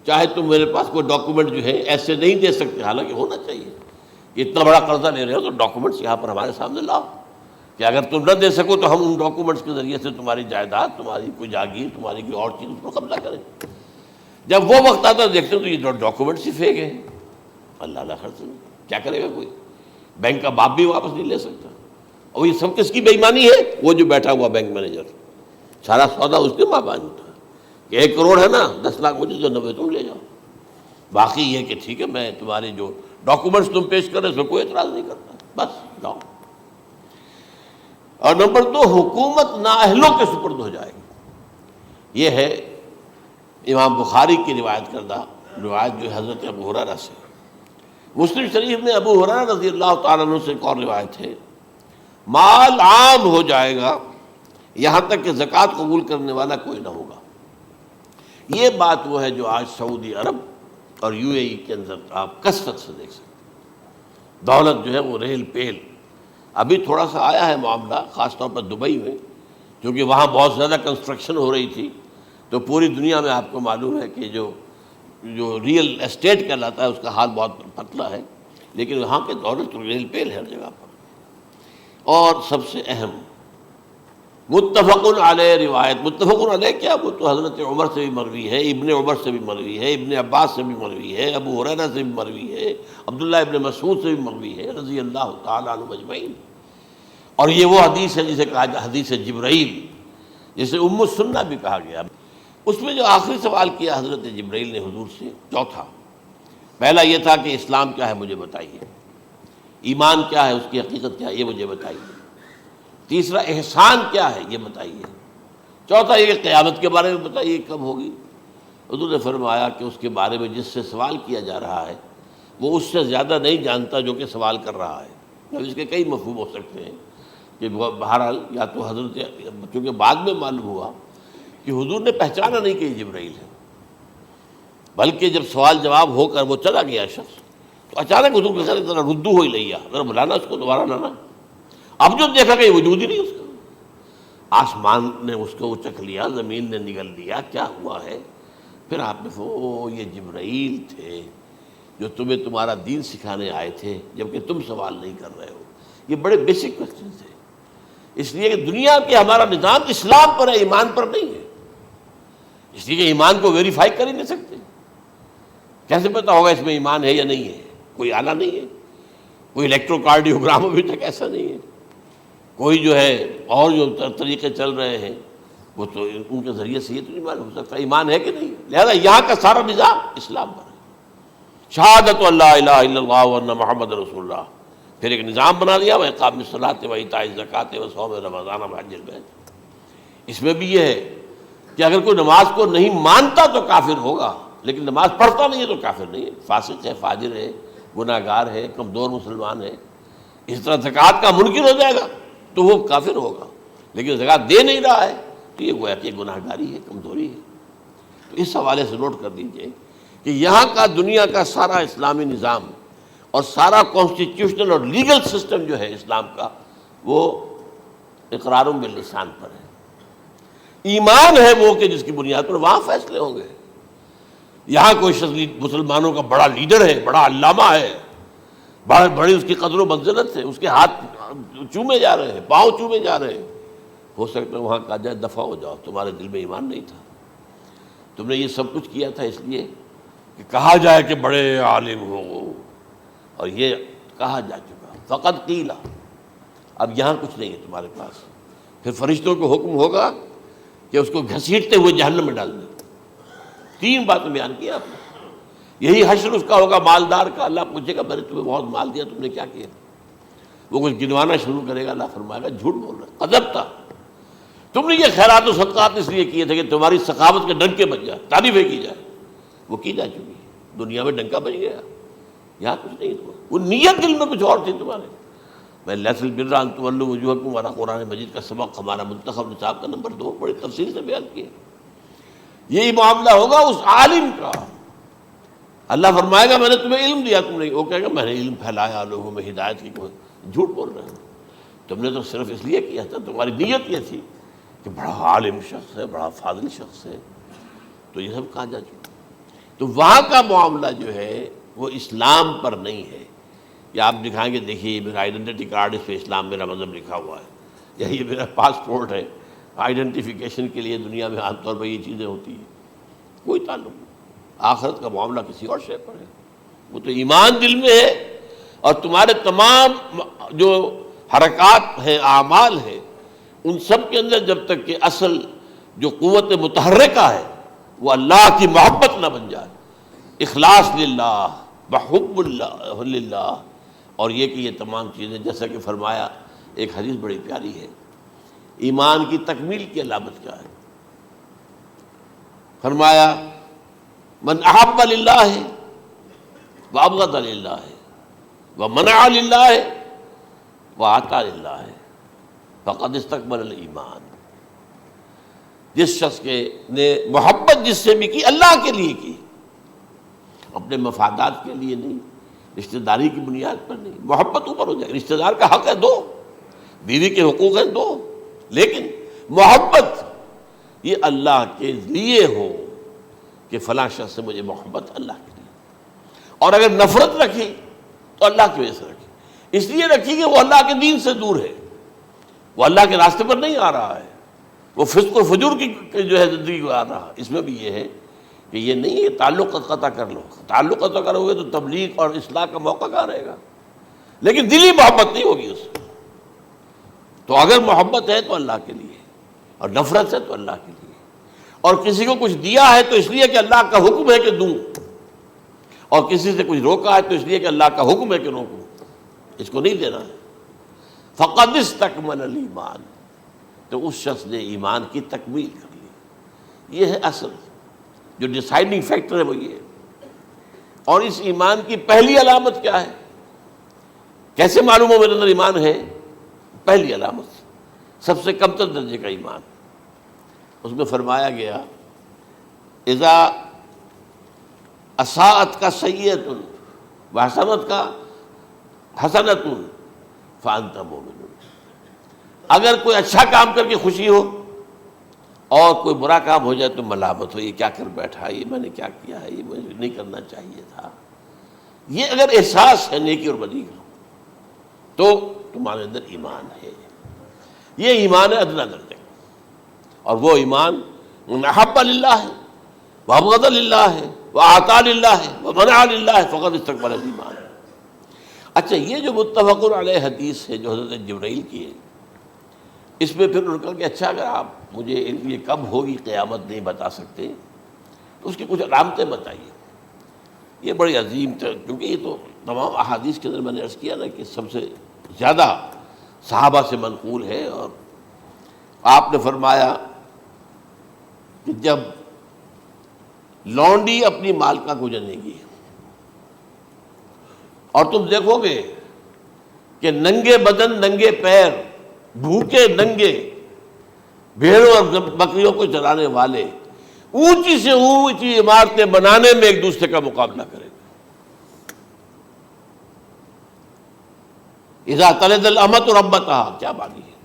چاہے تم میرے پاس کوئی ڈاکومنٹ جو ہے ایسے نہیں دے سکتے، حالانکہ ہونا چاہیے کہ اتنا بڑا قرضہ لے رہے ہو تو ڈاکومنٹس یہاں پر ہمارے سامنے لاؤ کہ اگر تم نہ دے سکو تو ہم ان ڈاکومنٹس کے ذریعے سے تمہاری جائیداد، تمہاری کوئی جاگیر، تمہاری کوئی اور چیز اس کو قبضہ کریں۔ جب وہ وقت آتا دیکھتے تو یہ ڈاکومنٹس ہی فیک ہیں، اللہ خرچ کیا کرے گا کوئی؟ بینک کا باپ بھی واپس نہیں لے سکتا۔ اور یہ سب کس کی بے ایمانی ہے؟ وہ جو بیٹھا ہوا بینک مینیجر، سارا سودا اس کے ماں باپ تھا کہ 1 کروڑ ہے نا، 10 لاکھ مجھے دو، 90 تم لے جاؤ، باقی یہ کہ ٹھیک ہے میں تمہارے جو ڈاکومنٹس تم پیش کر رہے اس میں کوئی اعتراض نہیں کرتا، بس جاؤ۔ اور نمبر 2، حکومت نااہلوں کے سپرد ہو جائے گی۔ یہ ہے امام بخاری کی روایت کردہ روایت جو حضرت ابو ہریرہ سے۔ مسلم شریف میں ابو ہریرہ رضی اللہ تعالیٰ عنہ سے ایک اور روایت ہے، مال عام ہو جائے گا یہاں تک کہ زکوٰۃ قبول کرنے والا کوئی نہ ہوگا۔ یہ بات وہ ہے جو آج سعودی عرب اور UAE کے اندر آپ کثرت سے دیکھ سکتے ہیں۔ دولت جو ہے وہ ریل پیل، ابھی تھوڑا سا آیا ہے معاملہ خاص طور پر دبئی میں، کیونکہ وہاں بہت زیادہ کنسٹرکشن ہو رہی تھی، تو پوری دنیا میں آپ کو معلوم ہے کہ جو ریئل اسٹیٹ کہلاتا ہے اس کا حال بہت پتلا ہے، لیکن وہاں کے دولت ریل پیل ہے ہر جگہ پر۔ اور سب سے اہم متفق علیہ روایت، متفق علیہ کیا، وہ تو حضرت عمر سے بھی مروی ہے، ابن عمر سے بھی مروی ہے، ابن عباس سے بھی مروی ہے، ابو ہریرہ سے بھی مروی ہے، عبداللہ ابن مسعود سے بھی مروی ہے رضی اللہ تعالیٰ عنہ اجمعین۔ اور یہ وہ حدیث ہے جسے کہا جائے حدیث جبرائیل، جسے ام السنہ بھی کہا گیا۔ اس میں جو آخری سوال کیا حضرت جبرائیل نے حضور سے، چوتھا، پہلا یہ تھا کہ اسلام کیا ہے مجھے بتائیے، ایمان کیا ہے، اس کی حقیقت کیا ہے یہ مجھے بتائیے، تیسرا احسان کیا ہے یہ بتائیے، چوتھا یہ کہ قیامت کے بارے میں بتائیے کب ہوگی۔ حضور نے فرمایا کہ اس کے بارے میں جس سے سوال کیا جا رہا ہے وہ اس سے زیادہ نہیں جانتا جو کہ سوال کر رہا ہے۔ اب اس کے کئی مفہوم ہو سکتے ہیں کہ بہرحال یا تو حضرت، چونکہ بعد میں معلوم ہوا کہ حضور نے پہچانا نہیں کہ یہ جبرائیل ہے، بلکہ جب سوال جواب ہو کر وہ چلا گیا شخص تو اچانک حضور کے ساتھ ذرا ردو ہو ہی لیا، ذرا بلانا اس کو دوبارہ لانا۔ اب جو دیکھا کہ وجود ہی نہیں اس کا، آسمان نے اس کو چکھ لیا، زمین نے نگل لیا، کیا ہوا ہے؟ پھر آپ نے یہ جبرائیل تھے جو تمہیں تمہارا دین سکھانے آئے تھے جبکہ تم سوال نہیں کر رہے ہو۔ یہ بڑے بیسک کوسچن تھے، اس لیے کہ دنیا کے ہمارا نظام اسلام پر ہے، ایمان پر نہیں ہے، اس لیے کہ ایمان کو ویریفائی کر ہی نہیں سکتے۔ کیسے پتہ ہوگا اس میں ایمان ہے یا نہیں ہے؟ کوئی آلہ نہیں ہے، کوئی الیکٹروکارڈیوگرام ابھی تک ایسا نہیں ہے، کوئی جو ہے اور جو طریقے چل رہے ہیں وہ تو ان کے ذریعے سے یہ تو نہیں معلوم ہو سکتا ایمان ہے کہ نہیں۔ لہذا یہاں کا سارا نظام اسلام پر ہے، شہادت اللہ الہ الا اللہ وان محمد رسول اللہ، پھر ایک نظام بنا دیا، وہ اقام الصلاۃ و ایتاء الزکوٰۃ و صوم رمضان و حج البیت۔ اس میں بھی یہ ہے کہ اگر کوئی نماز کو نہیں مانتا تو کافر ہوگا، لیکن نماز پڑھتا نہیں ہے تو کافر نہیں ہے، فاسق ہے، فاجر ہے، گناہ گار ہے، کمزور مسلمان ہے۔ اس طرح زکوٰۃ کا منکر ہو جائے گا تو وہ کافر ہوگا، لیکن زکوٰۃ دے نہیں رہا ہے تو یہ گویا کہ گناہ گاری ہے، کمزوری ہے۔ تو اس حوالے سے نوٹ کر دیجئے کہ یہاں کا دنیا کا سارا اسلامی نظام اور سارا کانسٹیٹیوشنل اور لیگل سسٹم جو ہے اسلام کا وہ اقرار باللسان پر ہے، ایمان ہے وہ کہ جس کی بنیاد پر وہاں فیصلے ہوں گے۔ یہاں کوئی شخص مسلمانوں کا بڑا لیڈر ہے، بڑا علامہ ہے، بڑی اس کی قدر و منزلت ہے، اس کے ہاتھ چومے جا رہے ہیں، پاؤں چومے جا رہے ہیں، ہو سکتا ہے وہاں کہا جائے دفع ہو جاؤ، تمہارے دل میں ایمان نہیں تھا، تم نے یہ سب کچھ کیا تھا اس لیے کہ کہا جائے کہ بڑے عالم ہو، اور یہ کہا جا چکا فقط قیل، اب یہاں کچھ نہیں ہے تمہارے پاس۔ پھر فرشتوں کو حکم ہوگا کہ اس کو گھسیٹتے ہوئے جہنم میں ڈال دیں۔ 3 باتیں بیان کی آپ نے، یہی حشر اس کا ہوگا مالدار کا، اللہ پوچھے گا میں نے تمہیں بہت مال دیا، تم نے کیا کیا؟ وہ کچھ گنوانا شروع کرے گا، اللہ فرمائے گا جھوٹ بول رہا، قذبت، تم نے یہ خیرات و صدقات اس لیے کیے تھے کہ تمہاری سخاوت کے ڈنکے بج جائے، تعریفیں کی جائے، وہ کی جا چکی ہے، دنیا میں ڈنکا بج گیا، یہاں کچھ نہیں، وہ نیت دل میں کچھ اور تھی تمہارے۔ میں لیس البر ان تولوا وجوہکم والا قرآن مجید کا سبق ہمارا منتخب نصاب کا نمبر 2 بڑی تفصیل سے بیان کیا۔ یہی معاملہ ہوگا اس عالم کا، اللہ فرمائے گا میں نے تمہیں علم دیا، تم نہیں، وہ کہے گا میں نے علم پھیلایا لوگوں میں ہدایت کی، کوئی جھوٹ بول رہے ہو، تم نے تو صرف اس لیے کیا تھا، تمہاری نیت یہ تھی کہ بڑا عالم شخص ہے، بڑا فاضل شخص ہے، تو یہ سب کہا جا چکا۔ تو وہاں کا معاملہ جو ہے وہ اسلام پر نہیں ہے، یا آپ دکھائیں گے دیکھیے یہ میرا آئیڈینٹی کارڈ، اس پہ اسلام میرا مذہب لکھا ہوا ہے، یا یہ میرا پاسپورٹ ہے، آئیڈینٹیفیکیشن کے لیے دنیا میں عام طور پر یہ چیزیں ہوتی ہیں، کوئی تعلق نہیں۔ آخرت کا معاملہ کسی اور شے پر ہے، وہ تو ایمان دل میں ہے، اور تمہارے تمام جو حرکات ہیں، اعمال ہیں، ان سب کے اندر جب تک کہ اصل جو قوت متحرکہ ہے وہ اللہ کی محبت نہ بن جائے، اخلاص للہ، بحب اللہ للہ، اور یہ کہ یہ تمام چیزیں جیسا کہ فرمایا، ایک حدیث بڑی پیاری ہے، ایمان کی تکمیل کی علامت کیا ہے؟ فرمایا من احب للہ وابغض للہ ومنع للہ واعطى للہ فقد استکمل الایمان۔ جس شخص کے نے محبت جس سے بھی کی، اللہ کے لیے کی، اپنے مفادات کے لیے نہیں، رشتہ داری کی بنیاد پر نہیں، محبت اوپر ہو جائے، رشتہ دار کا حق ہے دو، بیوی کے حقوق ہیں دو، لیکن محبت یہ اللہ کے لیے ہو کہ فلاں شخص سے مجھے محبت اللہ کے لیے، اور اگر نفرت رکھی تو اللہ کی وجہ سے رکھی، اس لیے رکھی کہ وہ اللہ کے دین سے دور ہے، وہ اللہ کے راستے پر نہیں آ رہا ہے، وہ فسق و فجور کی جو ہے زندگی کو آ رہا۔ اس میں بھی یہ ہے کہ یہ نہیں ہے تعلق قطع کر لو، تعلق قطع کرو گے تو تبلیغ اور اصلاح کا موقع کہاں رہے گا، لیکن دلی محبت نہیں ہوگی اس سے۔ تو اگر محبت ہے تو اللہ کے لیے، اور نفرت ہے تو اللہ کے لیے، اور کسی کو کچھ دیا ہے تو اس لیے کہ اللہ کا حکم ہے کہ دوں، اور کسی سے کچھ روکا ہے تو اس لیے کہ اللہ کا حکم ہے کہ روکوں، اس کو نہیں دینا ہے۔ فقد استکمل الایمان، تو اس شخص نے ایمان کی تکمیل کر لی۔ یہ ہے اصل جو ڈیسائیڈنگ فیکٹر ہے، وہ یہ ہے۔ اور اس ایمان کی پہلی علامت کیا ہے؟ کیسے معلوم ہو میرے اندر ایمان ہے؟ پہلی علامت سب سے کم تر درجے کا ایمان، اس میں فرمایا گیا اذا اساءت کا سیئۃ وحسنت کا حسنۃ فانت مومن، اگر کوئی اچھا کام کر کے خوشی ہو اور کوئی برا کام ہو جائے تو ملامت ہو، یہ کیا کر بیٹھا، یہ میں نے کیا کیا ہے، یہ مجھے نہیں کرنا چاہیے تھا، یہ اگر احساس ہے نیکی اور بدی کا تو تمہارے اندر ایمان ہے۔ یہ ایمان ہے ادنا درجے کا، اور وہ ایمان من احب للہ ہے، وابغض للہ ہے، واعطى للہ ہے، ومنع للہ ہے، فقد استکمل الایمان۔ اچھا، یہ جو متفق علیہ حدیث ہے جو حضرت جبرائیل کی ہے، اس میں پھر انہوں نے کہا کہ اچھا اگر آپ مجھے یہ کب ہوگی قیامت نہیں بتا سکتے تو اس کی کچھ علامتیں بتائیے۔ یہ بڑی عظیم تھا، کیونکہ یہ تو تمام احادیث کے اندر میں نے عرض کیا نا کہ سب سے زیادہ صحابہ سے منقول ہے، اور آپ نے فرمایا کہ جب لونڈی اپنی مالکہ کو جنے گی اور تم دیکھو گے کہ ننگے بدن ننگے پیر بھوکے ننگے بھیڑوں اور بکریوں کو چلانے والے اونچی سے اونچی عمارتیں بنانے میں ایک دوسرے کا مقابلہ کریں گے۔ اذا تلد الامۃ ربتها، کیا بانی ہے،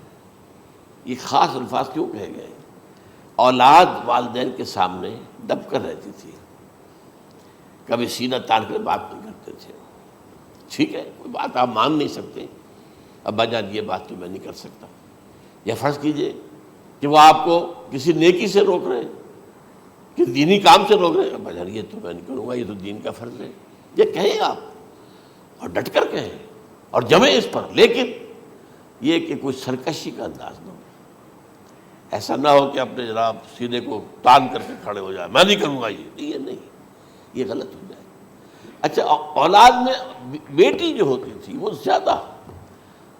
یہ خاص الفاظ کیوں کہے گئے؟ اولاد والدین کے سامنے دب کر رہتی تھی، کبھی سینہ تان کر بات نہیں کرتے تھے، ٹھیک ہے کوئی بات آپ مان نہیں سکتے، ابا جان یہ بات تو میں نہیں کر سکتا، یا فرض کیجئے کہ وہ آپ کو کسی نیکی سے روک رہے ہیں، کہ دینی کام سے روک رہے ہیں، ابا جان یہ تو میں نہیں کروں گا، یہ تو دین کا فرض ہے، یہ کہیں آپ اور ڈٹ کر کہیں اور جمیں اس پر، لیکن یہ کہ کوئی سرکشی کا انداز نہ ہو، ایسا نہ ہو کہ اپنے جناب سینے کو تان کر کے کھڑے ہو جائے، میں نہیں کروں گا، یہ نہیں، یہ غلط ہو جائے۔ اچھا، اولاد میں بیٹی جو ہوتی تھی وہ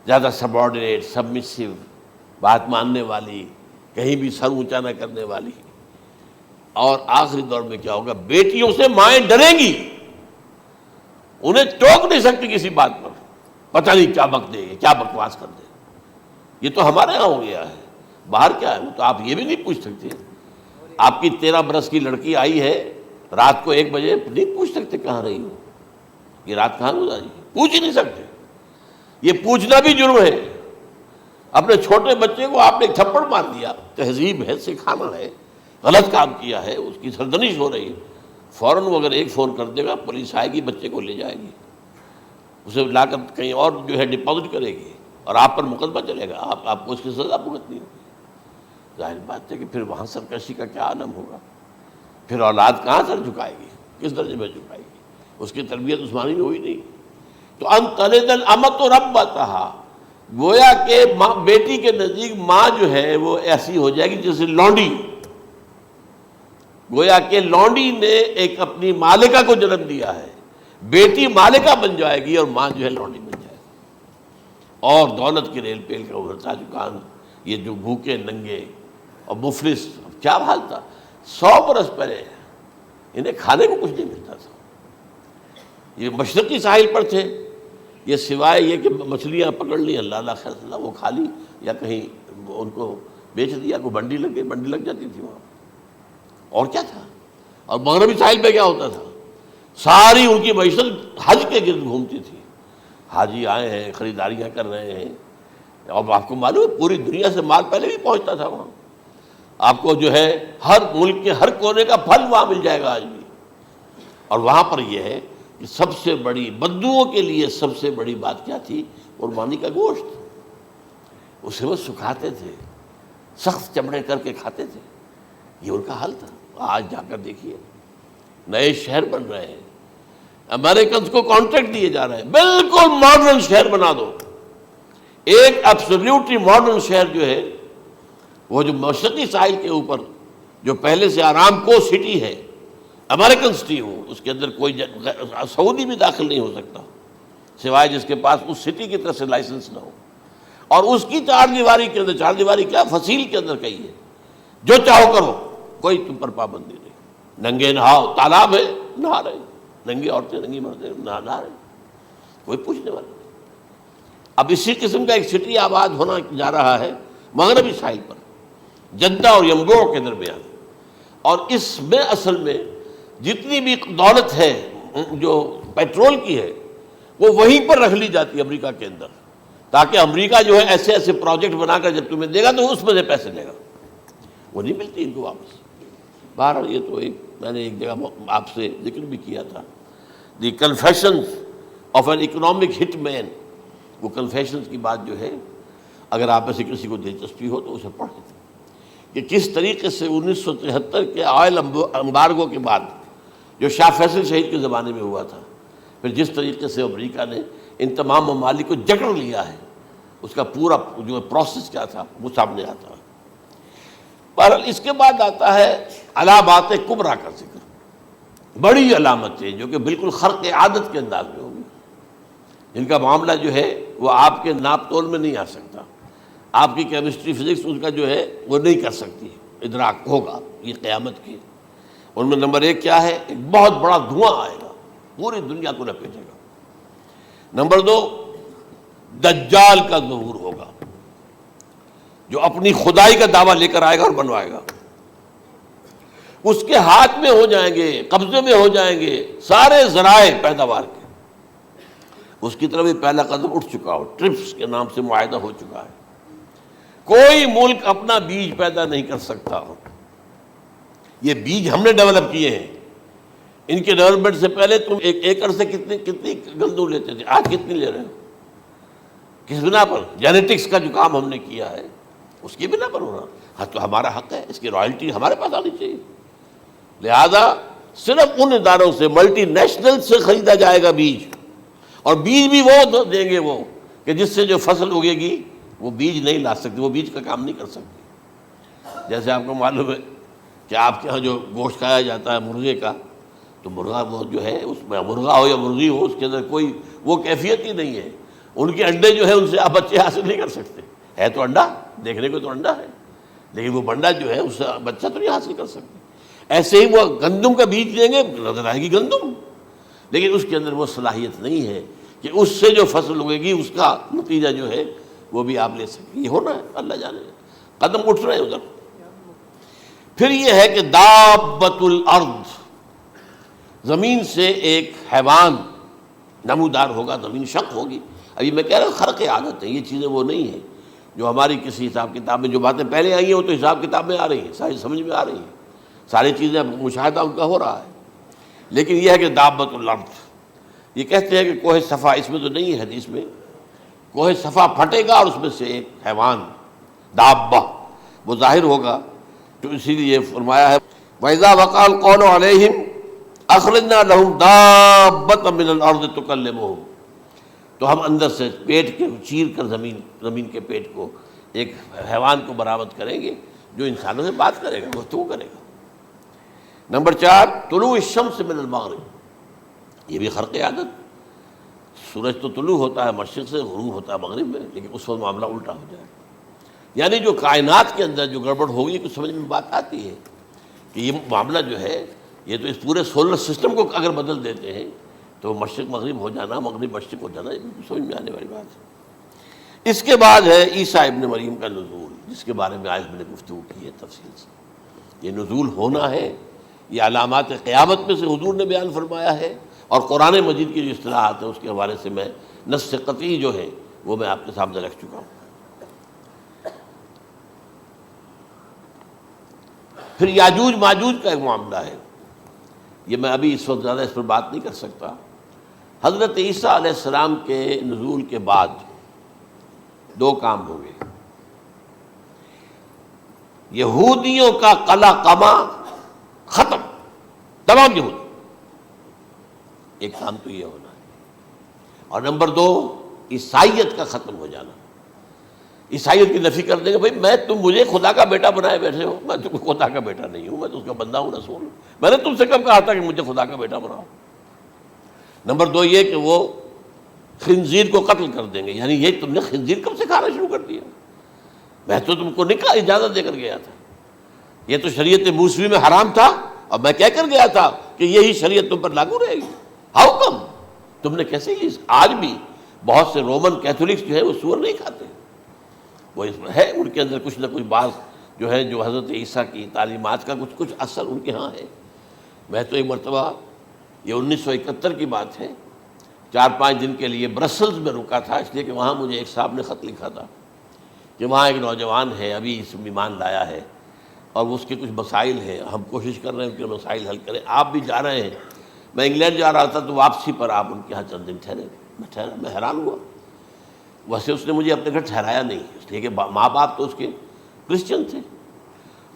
زیادہ سبارڈینیٹ، سبمسیو، بات ماننے والی، کہیں بھی سر اونچا نہ کرنے والی، اور آخری دور میں کیا ہوگا، بیٹیوں سے مائیں ڈریں گی، انہیں ٹوک نہیں سکتی کسی بات پر، پتہ نہیں کیا بک دے گی، کیا بکواس کر دے گی۔ یہ تو ہمارے ہاں ہو گیا ہے، باہر کیا ہے وہ تو آپ یہ بھی نہیں پوچھ سکتے، آپ کی 13 برس کی لڑکی آئی ہے رات کو 1 بجے، نہیں پوچھ سکتے کہاں رہی ہو، یہ رات کہاں گزاری، پوچھ ہی نہیں سکتے، یہ پوچھنا بھی جرم ہے۔ اپنے چھوٹے بچے کو آپ نے ایک تھپڑ مار دیا، تہذیب ہے، سکھانا ہے، غلط کام کیا ہے، اس کی سرزنش ہو رہی ہے، فوراً وہ اگر ایک فون کر دے گا پولیس آئے گی، بچے کو لے جائے گی، اسے لا کر کہیں اور جو ہے ڈپازٹ کرے گی، اور آپ پر مقدمہ چلے گا، آپ کو اس کی سزا بھگتنی ہوگی۔ ظاہر بات ہے کہ پھر وہاں سرکشی کا کیا عالم ہوگا، پھر اولاد کہاں سر جھکائے گی، کس درجے میں جھکائے گی، اس کی تربیت عثمانی میں ہوئی نہیں۔ تو ان تلد الامۃ ربتہا، گویا کہ بیٹی کے نزدیک ماں جو ہے وہ ایسی ہو جائے گی جیسے لونڈی، گویا کہ لونڈی نے ایک اپنی مالکہ کو جنم دیا ہے، بیٹی مالکہ بن جائے گی اور ماں جو ہے لونڈی بن جائے گی، اور دولت کی ریل پیل کا ابھرتا دکان، یہ جو بھوکے ننگے اور مفلس، کیا حال تھا 100 برس پہلے، انہیں کھانے کو کچھ نہیں ملتا تھا۔ یہ مشرقی ساحل پر تھے، یہ سوائے یہ کہ مچھلیاں پکڑ لی، اللہ خیر اللہ وہ کھا لی، یا کہیں ان کو بیچ دیا، کوئی بنڈی لگ گئی، بنڈی لگ جاتی تھی وہاں، اور کیا تھا۔ اور مغربی ساحل پہ کیا ہوتا تھا، ساری ان کی معیشت حج کے گرد گھومتی تھی، حاجی آئے ہیں، خریداریاں کر رہے ہیں، اور آپ کو معلوم ہے پوری دنیا سے مال پہلے بھی پہنچتا تھا وہاں، آپ کو جو ہے ہر ملک کے ہر کونے کا پھل وہاں مل جائے گا آج بھی۔ اور وہاں پر یہ ہے کہ سب سے بڑی بدوؤں کے لیے سب سے بڑی بات کیا تھی، قربانی کا گوشت، اسے وہ سکھاتے تھے، سخت چمڑے کر کے کھاتے تھے، یہ ان کا حل تھا۔ آج جا کر دیکھیے نئے شہر بن رہے ہیں، امریکنز کو کانٹریکٹ دیے جا رہے ہیں، بالکل ماڈرن شہر بنا دو، ایک ایبسلیوٹلی ماڈرن شہر جو ہے وہ جو مشرقی ساحل کے اوپر جو پہلے سے آرام کو سٹی ہے، امریکن سٹی ہو، اس کے اندر کوئی سعودی بھی داخل نہیں ہو سکتا سوائے جس کے پاس اس سٹی کی طرف سے لائسنس نہ ہو، اور اس کی چار دیواری کے اندر، چار دیواری کیا فصیل کے اندر کہی ہے، جو چاہو کرو، کوئی تم پر پابندی نہیں، ننگے نہاؤ، تالاب ہے نہا رہے، ننگی عورتیں ننگی مردیں نہا رہے، کوئی پوچھنے والا نہیں۔ اب اسی قسم کا ایک سٹی آباد ہونا جا رہا ہے مغربی ساحل پر، جدہ اور ینبوع کے درمیان، اور اس میں اصل میں جتنی بھی دولت ہے جو پیٹرول کی ہے وہ وہیں پر رکھ لی جاتی ہے امریکہ کے اندر، تاکہ امریکہ جو ہے ایسے ایسے پروجیکٹ بنا کر جب تمہیں دے گا تو اس میں سے پیسے لے گا، وہ نہیں ملتی ان کو واپس۔ بہرحال یہ تو میں نے ایک جگہ آپ سے ذکر بھی کیا تھا، دی کنفیشنز آف این اکنامک ہٹ مین، وہ کنفیشنز کی بات جو ہے اگر آپ میں سے کسی کو دلچسپی ہو تو اسے پڑھیں کہ کس طریقے سے 1973 کے آئل امبارگو کے بعد جو شاہ فیصل شہید کے زمانے میں ہوا تھا، پھر جس طریقے سے امریکہ نے ان تمام ممالک کو جکڑ لیا ہے، اس کا پورا جو پروسیس کیا تھا وہ سامنے آتا ہے۔ بہرحال اس کے بعد آتا ہے علامات کبریٰ کا ذکر، بڑی علامتیں جو کہ بالکل خرق عادت کے انداز میں ہوگی، جن کا معاملہ جو ہے وہ آپ کے ناپ تول میں نہیں آ سکتا، آپ کی کیمسٹری فزکس اس کا جو ہے وہ نہیں کر سکتی، ادراک ہوگا یہ قیامت کی۔ ان میں نمبر 1 کیا ہے، ایک بہت بڑا دھواں آئے گا، پوری دنیا کو لپیٹے گا۔ نمبر 2 دجال کا ظہور ہوگا، جو اپنی خدائی کا دعویٰ لے کر آئے گا اور بنوائے گا، اس کے ہاتھ میں ہو جائیں گے، قبضے میں ہو جائیں گے سارے ذرائع پیداوار کے، اس کی طرف بھی پہلا قدم اٹھ چکا ہو، ٹرپس کے نام سے معاہدہ ہو چکا ہے، کوئی ملک اپنا بیج پیدا نہیں کر سکتا، یہ بیج ہم نے ڈیولپ کیے ہیں، ان کے ڈیولپمنٹ سے پہلے تم ایک ایکڑ سے کتنی گندم لیتے تھے، آج کتنی لے رہے ہو، کس بنا پر؟ جینیٹکس کا جو کام ہم نے کیا ہے اس کی بنا پر ہو رہا، ہاں تو ہمارا حق ہے، اس کی رائلٹی ہمارے پاس آنی چاہیے، لہذا صرف ان اداروں سے ملٹی نیشنل سے خریدا جائے گا بیج، اور بیج بھی وہ دیں گے وہ کہ جس سے جو فصل اگے گی وہ بیج نہیں لا سکتی، وہ بیج کا کام نہیں کر سکتی۔ جیسے آپ کو معلوم ہے کہ آپ کے ہاں جو گوشت کھایا جاتا ہے مرغے کا، تو مرغا وہ جو ہے اس میں مرغا ہو یا مرغی ہو، اس کے اندر کوئی وہ کیفیت ہی نہیں ہے، ان کے انڈے جو ہے ان سے آپ بچے حاصل نہیں کر سکتے، ہے تو انڈا، دیکھنے کو تو انڈا ہے لیکن وہ بنڈا جو ہے اس سے بچہ تو نہیں حاصل کر سکتے۔ ایسے ہی وہ گندم کا بیج دیں گے، نظر آئے گی گندم، لیکن اس کے اندر وہ صلاحیت نہیں ہے کہ اس سے جو فصل اگے گی اس کا نتیجہ جو ہے وہ بھی آپ لے سکیں۔ یہ ہونا ہے، اللہ جانے، قدم اٹھ رہے ہیں ادھر۔ پھر یہ ہے کہ دابۃ الارض، زمین سے ایک حیوان نمودار ہوگا، زمین شق ہوگی۔ ابھی میں کہہ رہا ہوں خرق عادت ہے، یہ چیزیں وہ نہیں ہیں جو ہماری کسی حساب کتاب میں جو باتیں پہلے آئی ہیں وہ تو حساب کتاب میں آ رہی ہیں، ساری سمجھ میں آ رہی ہیں، ساری چیزیں مشاہدہ ان کا ہو رہا ہے، لیکن یہ ہے کہ دابۃ الارض، یہ کہتے ہیں کہ کوہ صفا، اس میں تو نہیں ہے حدیث میں، کوہ صفا پھٹے گا اور اس میں سے ایک حیوان دابہ وہ ظاہر ہوگا، تو اسی لیے فرمایا ہے وَإِذَا وَقَعَ الْقَوْلُ عَلَيْهِمْ أَخْرَجْنَا لَهُمْ دَابَّةً مِّنَ الْأَرْضِ تُكَلِّمُهُمْ، تو ہم اندر سے پیٹ کے چیر کر زمین کے پیٹ کو ایک حیوان کو برآمد کریں گے جو انسانوں سے بات کرے گا، گفتگو کرے گا۔ نمبر 4 طلوع الشمس من المغرب، یہ بھی خرق عادت، سورج تو طلوع ہوتا ہے مشرق سے، غروب ہوتا ہے مغرب میں، لیکن اس وقت معاملہ الٹا ہو جائے، یعنی جو کائنات کے اندر جو گڑبڑ ہوگی کچھ سمجھ میں بات آتی ہے کہ یہ معاملہ جو ہے یہ تو اس پورے سولر سسٹم کو اگر بدل دیتے ہیں تو مشرق مغرب ہو جانا، مغرب مشرق ہو جانا، یہ سمجھ میں آنے والی بات ہے۔ اس کے بعد ہے عیسیٰ ابن مریم کا نزول، جس کے بارے میں آج میں نے گفتگو کی ہے تفصیل سے۔ یہ نزول ہونا ہے، یہ علامات قیامت میں سے حضور نے بیان فرمایا ہے، اور قرآن مجید کی جو اصطلاحات ہیں اس کے حوالے سے میں نص قطعی جو ہے وہ میں آپ کے سامنے رکھ چکا ہوں۔ پھر یاجوج ماجوج کا ایک معاملہ ہے، یہ میں ابھی اس وقت زیادہ اس پر بات نہیں کر سکتا۔ حضرت عیسیٰ علیہ السلام کے نزول کے بعد 2 کام ہوں گے، یہودیوں کا قلع قمع ختم، تمام یہود، ایک کام تو یہ ہونا ہے، اور نمبر 2 عیسائیت کا ختم ہو جانا۔ عیسائیت کی نفی کر دیں گے، بھائی تم مجھے خدا کا بیٹا بنائے بیٹھے ہو، میں تم خدا کا بیٹا نہیں ہوں، میں تو اس کا بندہ ہوں، رسول ہوں، میں نے تم سے کب کہا تھا کہ مجھے خدا کا بیٹا بناؤ۔ نمبر 2 یہ کہ وہ خنزیر کو قتل کر دیں گے، یعنی یہ تم نے خنزیر کب سے کھانا شروع کر دیا، میں تو تم کو نکاح اجازت دے کر گیا تھا، یہ تو شریعت موسوی میں حرام تھا، اور میں کہہ کر گیا تھا کہ یہی شریعت تم پر لاگو رہے گی، ہاؤ کم تم نے کیسے یہ؟ آج بھی بہت سے رومن کیتھولکس جو ہے وہ سور نہیں کھاتے، وہ اس میں ہے ان کے اندر کچھ نہ کچھ بات جو ہے جو حضرت عیسیٰ کی تعلیمات کا کچھ اثر ان کے ہاں ہے۔ میں تو ایک مرتبہ، یہ 1971 کی بات ہے، 4-5 دن کے لیے برسلز میں رکا تھا، اس لیے کہ وہاں مجھے ایک صاحب نے خط لکھا تھا کہ وہاں ایک نوجوان ہے، ابھی اس ایمان لایا ہے، اور اس کے کچھ مسائل ہیں، ہم کوشش کر رہے ہیں ان کے مسائل حل کریں، آپ بھی جا رہے ہیں۔ میں انگلینڈ جا رہا تھا تو واپسی پر آپ ان کے یہاں چند دن ٹھہرے، میں حیران ہوا، ویسے اس نے مجھے اپنے گھر ٹھہرایا نہیں، اس لیے کہ ماں باپ تو اس کے کرسچن تھے،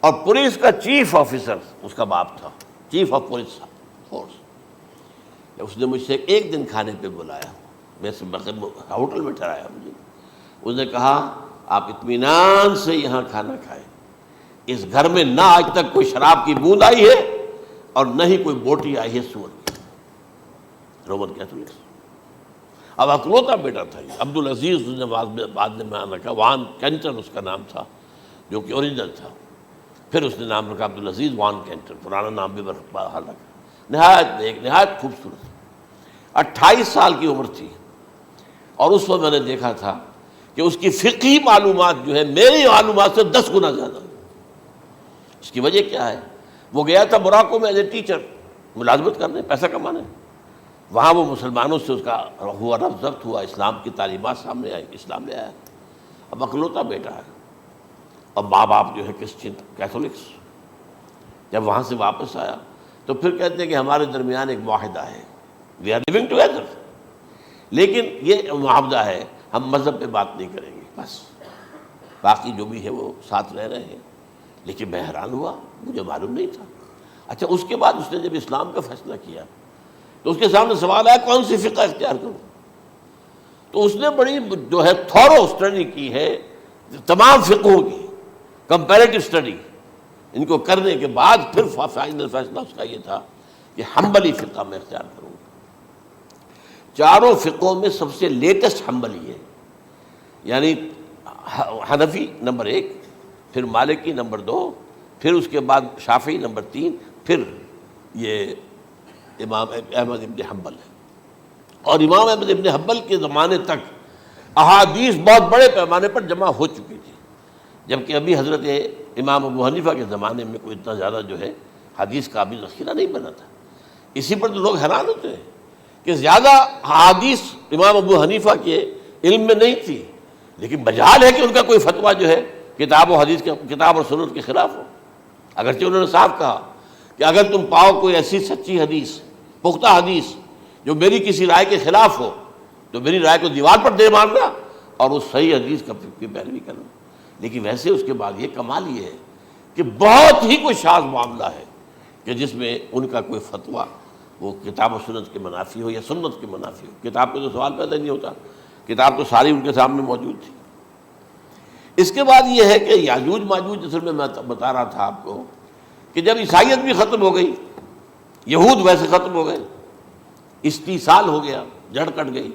اور پولیس کا چیف آفیسر اس کا باپ تھا، چیف آف پولیس فورس۔ اس نے مجھ سے 1 دن کھانے پہ بلایا، میں سے ہوٹل میں ٹھہرایا مجھے، اس نے کہا آپ اطمینان سے یہاں کھانا کھائیں، اس گھر میں نہ آج تک کوئی شراب کی بوند آئی ہے اور نہ ہی کوئی بوٹی آئی ہے سور کی۔ رومن کیتھولکس، اب اکلوتا بیٹا تھا یہ، عبدالعزیز اس نے بعد میں نام رکھا، وان کینٹر اس کا نام تھا جو کہ اوریجنل تھا، پھر اس نے نام رکھا عبدالعزیز وان کینٹر، پرانا نام بھی بہرحال رکھا۔ نہایت خوبصورت، 28 سال کی عمر تھی، اور اس وقت میں نے دیکھا تھا کہ اس کی فقہی معلومات جو ہے میری معلومات سے 10 گنا زیادہ۔ اس کی وجہ کیا ہے؟ وہ گیا تھا موراکو میں ایز اے ٹیچر ملازمت کرنے، پیسہ کمانے، وہاں وہ مسلمانوں سے اس کا ہوا ربط ضبط ہوا، اسلام کی تعلیمات سامنے آئی، اسلام لے آیا، اب اکلوتا بیٹا ہے، اور ماں باپ جو ہے کرسچن کیتھولکس۔ جب وہاں سے واپس آیا تو پھر کہتے ہیں کہ ہمارے درمیان ایک معاہدہ ہے، وی آر لیونگ ٹوگیدر، لیکن یہ معاہدہ ہے ہم مذہب پہ بات نہیں کریں گے، بس باقی جو بھی ہے وہ ساتھ رہ رہے ہیں۔ لیکن میں حیران ہوا، مجھے معلوم نہیں تھا۔ اچھا، اس کے بعد اس نے جب اسلام کا فیصلہ کیا تو اس کے سامنے سوال آیا کون سی فقہ اختیار کروں، تو اس نے بڑی جو ہے تھورو اسٹڈی کی ہے تمام فقہوں کی، کمپیریٹو اسٹڈی، ان کو کرنے کے بعد پھر فائنل فیصلہ اس کا یہ تھا کہ حنبلی فقہ میں اختیار کروں گا۔ 4 فقہوں میں سب سے لیٹسٹ حنبلی ہے، یعنی حنفی نمبر 1، پھر مالکی نمبر 2، پھر اس کے بعد شافعی نمبر 3، پھر یہ امام احمد ابن حنبل ہے۔ اور امام احمد ابن حنبل کے زمانے تک احادیث بہت بڑے پیمانے پر جمع ہو چکی تھی، جبکہ ابھی حضرت امام ابو حنیفہ کے زمانے میں کوئی اتنا زیادہ جو ہے حدیث کا بھی ذخیرہ نہیں بنا تھا۔ اسی پر تو لوگ حیران ہوتے ہیں کہ زیادہ حدیث امام ابو حنیفہ کے علم میں نہیں تھی، لیکن مجال ہے کہ ان کا کوئی فتویٰ جو ہے کتاب و حدیث کے، کتاب اور سنت کے خلاف ہو، اگرچہ انہوں نے صاف کہا کہ اگر تم پاؤ کوئی ایسی سچی حدیث، پختہ حدیث جو میری کسی رائے کے خلاف ہو تو میری رائے کو دیوار پر دے مارنا اور اس صحیح حدیث کی پیروی کرنا۔ لیکن ویسے اس کے بعد یہ کمال یہ ہے کہ بہت ہی کوئی شاذ معاملہ ہے کہ جس میں ان کا کوئی فتویٰ وہ کتاب و سنت کے منافی ہو یا سنت کے منافی ہو۔ کتاب پہ تو سوال پیدا نہیں ہوتا، کتاب تو ساری ان کے سامنے موجود تھی۔ اس کے بعد یہ ہے کہ یاجوج ماجوج، جس میں بتا رہا تھا آپ کو کہ جب عیسائیت بھی ختم ہو گئی، یہود ویسے ختم ہو گئے، استیصال ہو گیا، جڑ کٹ گئی،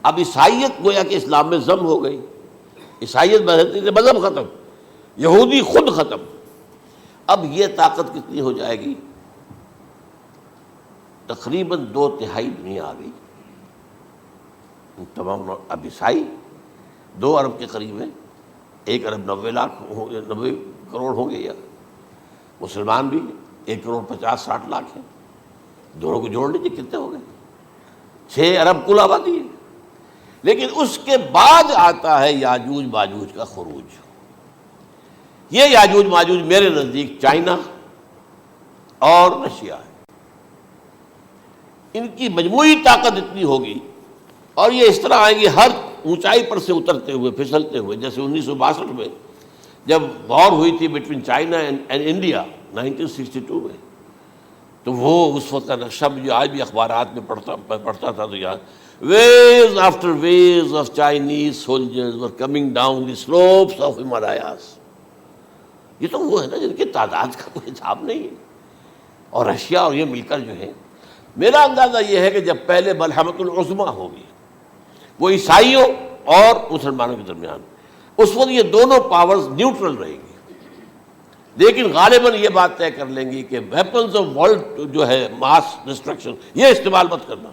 اب عیسائیت گویا کہ اسلام میں ضم ہو گئی، عیسائیت مذہب ختم، یہودی خود ختم، اب یہ طاقت کتنی ہو جائے گی؟ تقریباً 2/3 دنیا آ گئی، تمام اب عیسائی 2 ارب کے قریب ہیں، 1 ارب 90 کروڑ ہوں گے، یا مسلمان بھی 1 کروڑ 50-60 لاکھ ہیں، دونوں کو جوڑ لیجیے کتنے ہو گئے؟ 6 ارب کل آبادی ہے۔ لیکن اس کے بعد آتا ہے یاجوج ماجوج کا خروج۔ یہ یاجوج ماجوج میرے نزدیک چائنا اور رشیا ہے، ان کی مجموعی طاقت اتنی ہوگی، اور یہ اس طرح آئیں گے ہر اونچائی پر سے اترتے ہوئے، پھسلتے ہوئے، جیسے 1962 میں جب وار ہوئی تھی بٹوین چائنا اینڈ انڈیا 1962 میں، تو وہ اس وقت کا نقشہ مجھے آج بھی اخبارات میں پڑھتا تھا تو یاد، waves after waves of Chinese soldiers were coming down the slopes of Himalayas۔ یہ تو وہ ہے نا جن کی تعداد کا کوئی حساب نہیں ہے، اور رشیا اور یہ مل کر جو ہے، میرا اندازہ یہ ہے کہ جب پہلے ملحمۃ العظمیٰ ہوگی وہ عیسائیوں اور مسلمانوں کے درمیان، اس وقت یہ دونوں پاورز نیوٹرل رہیں گی، لیکن غالباً یہ بات طے کر لیں گی کہ ویپنز آف ورلڈ جو ہے ماس ڈسٹرکشن، یہ استعمال مت کرنا،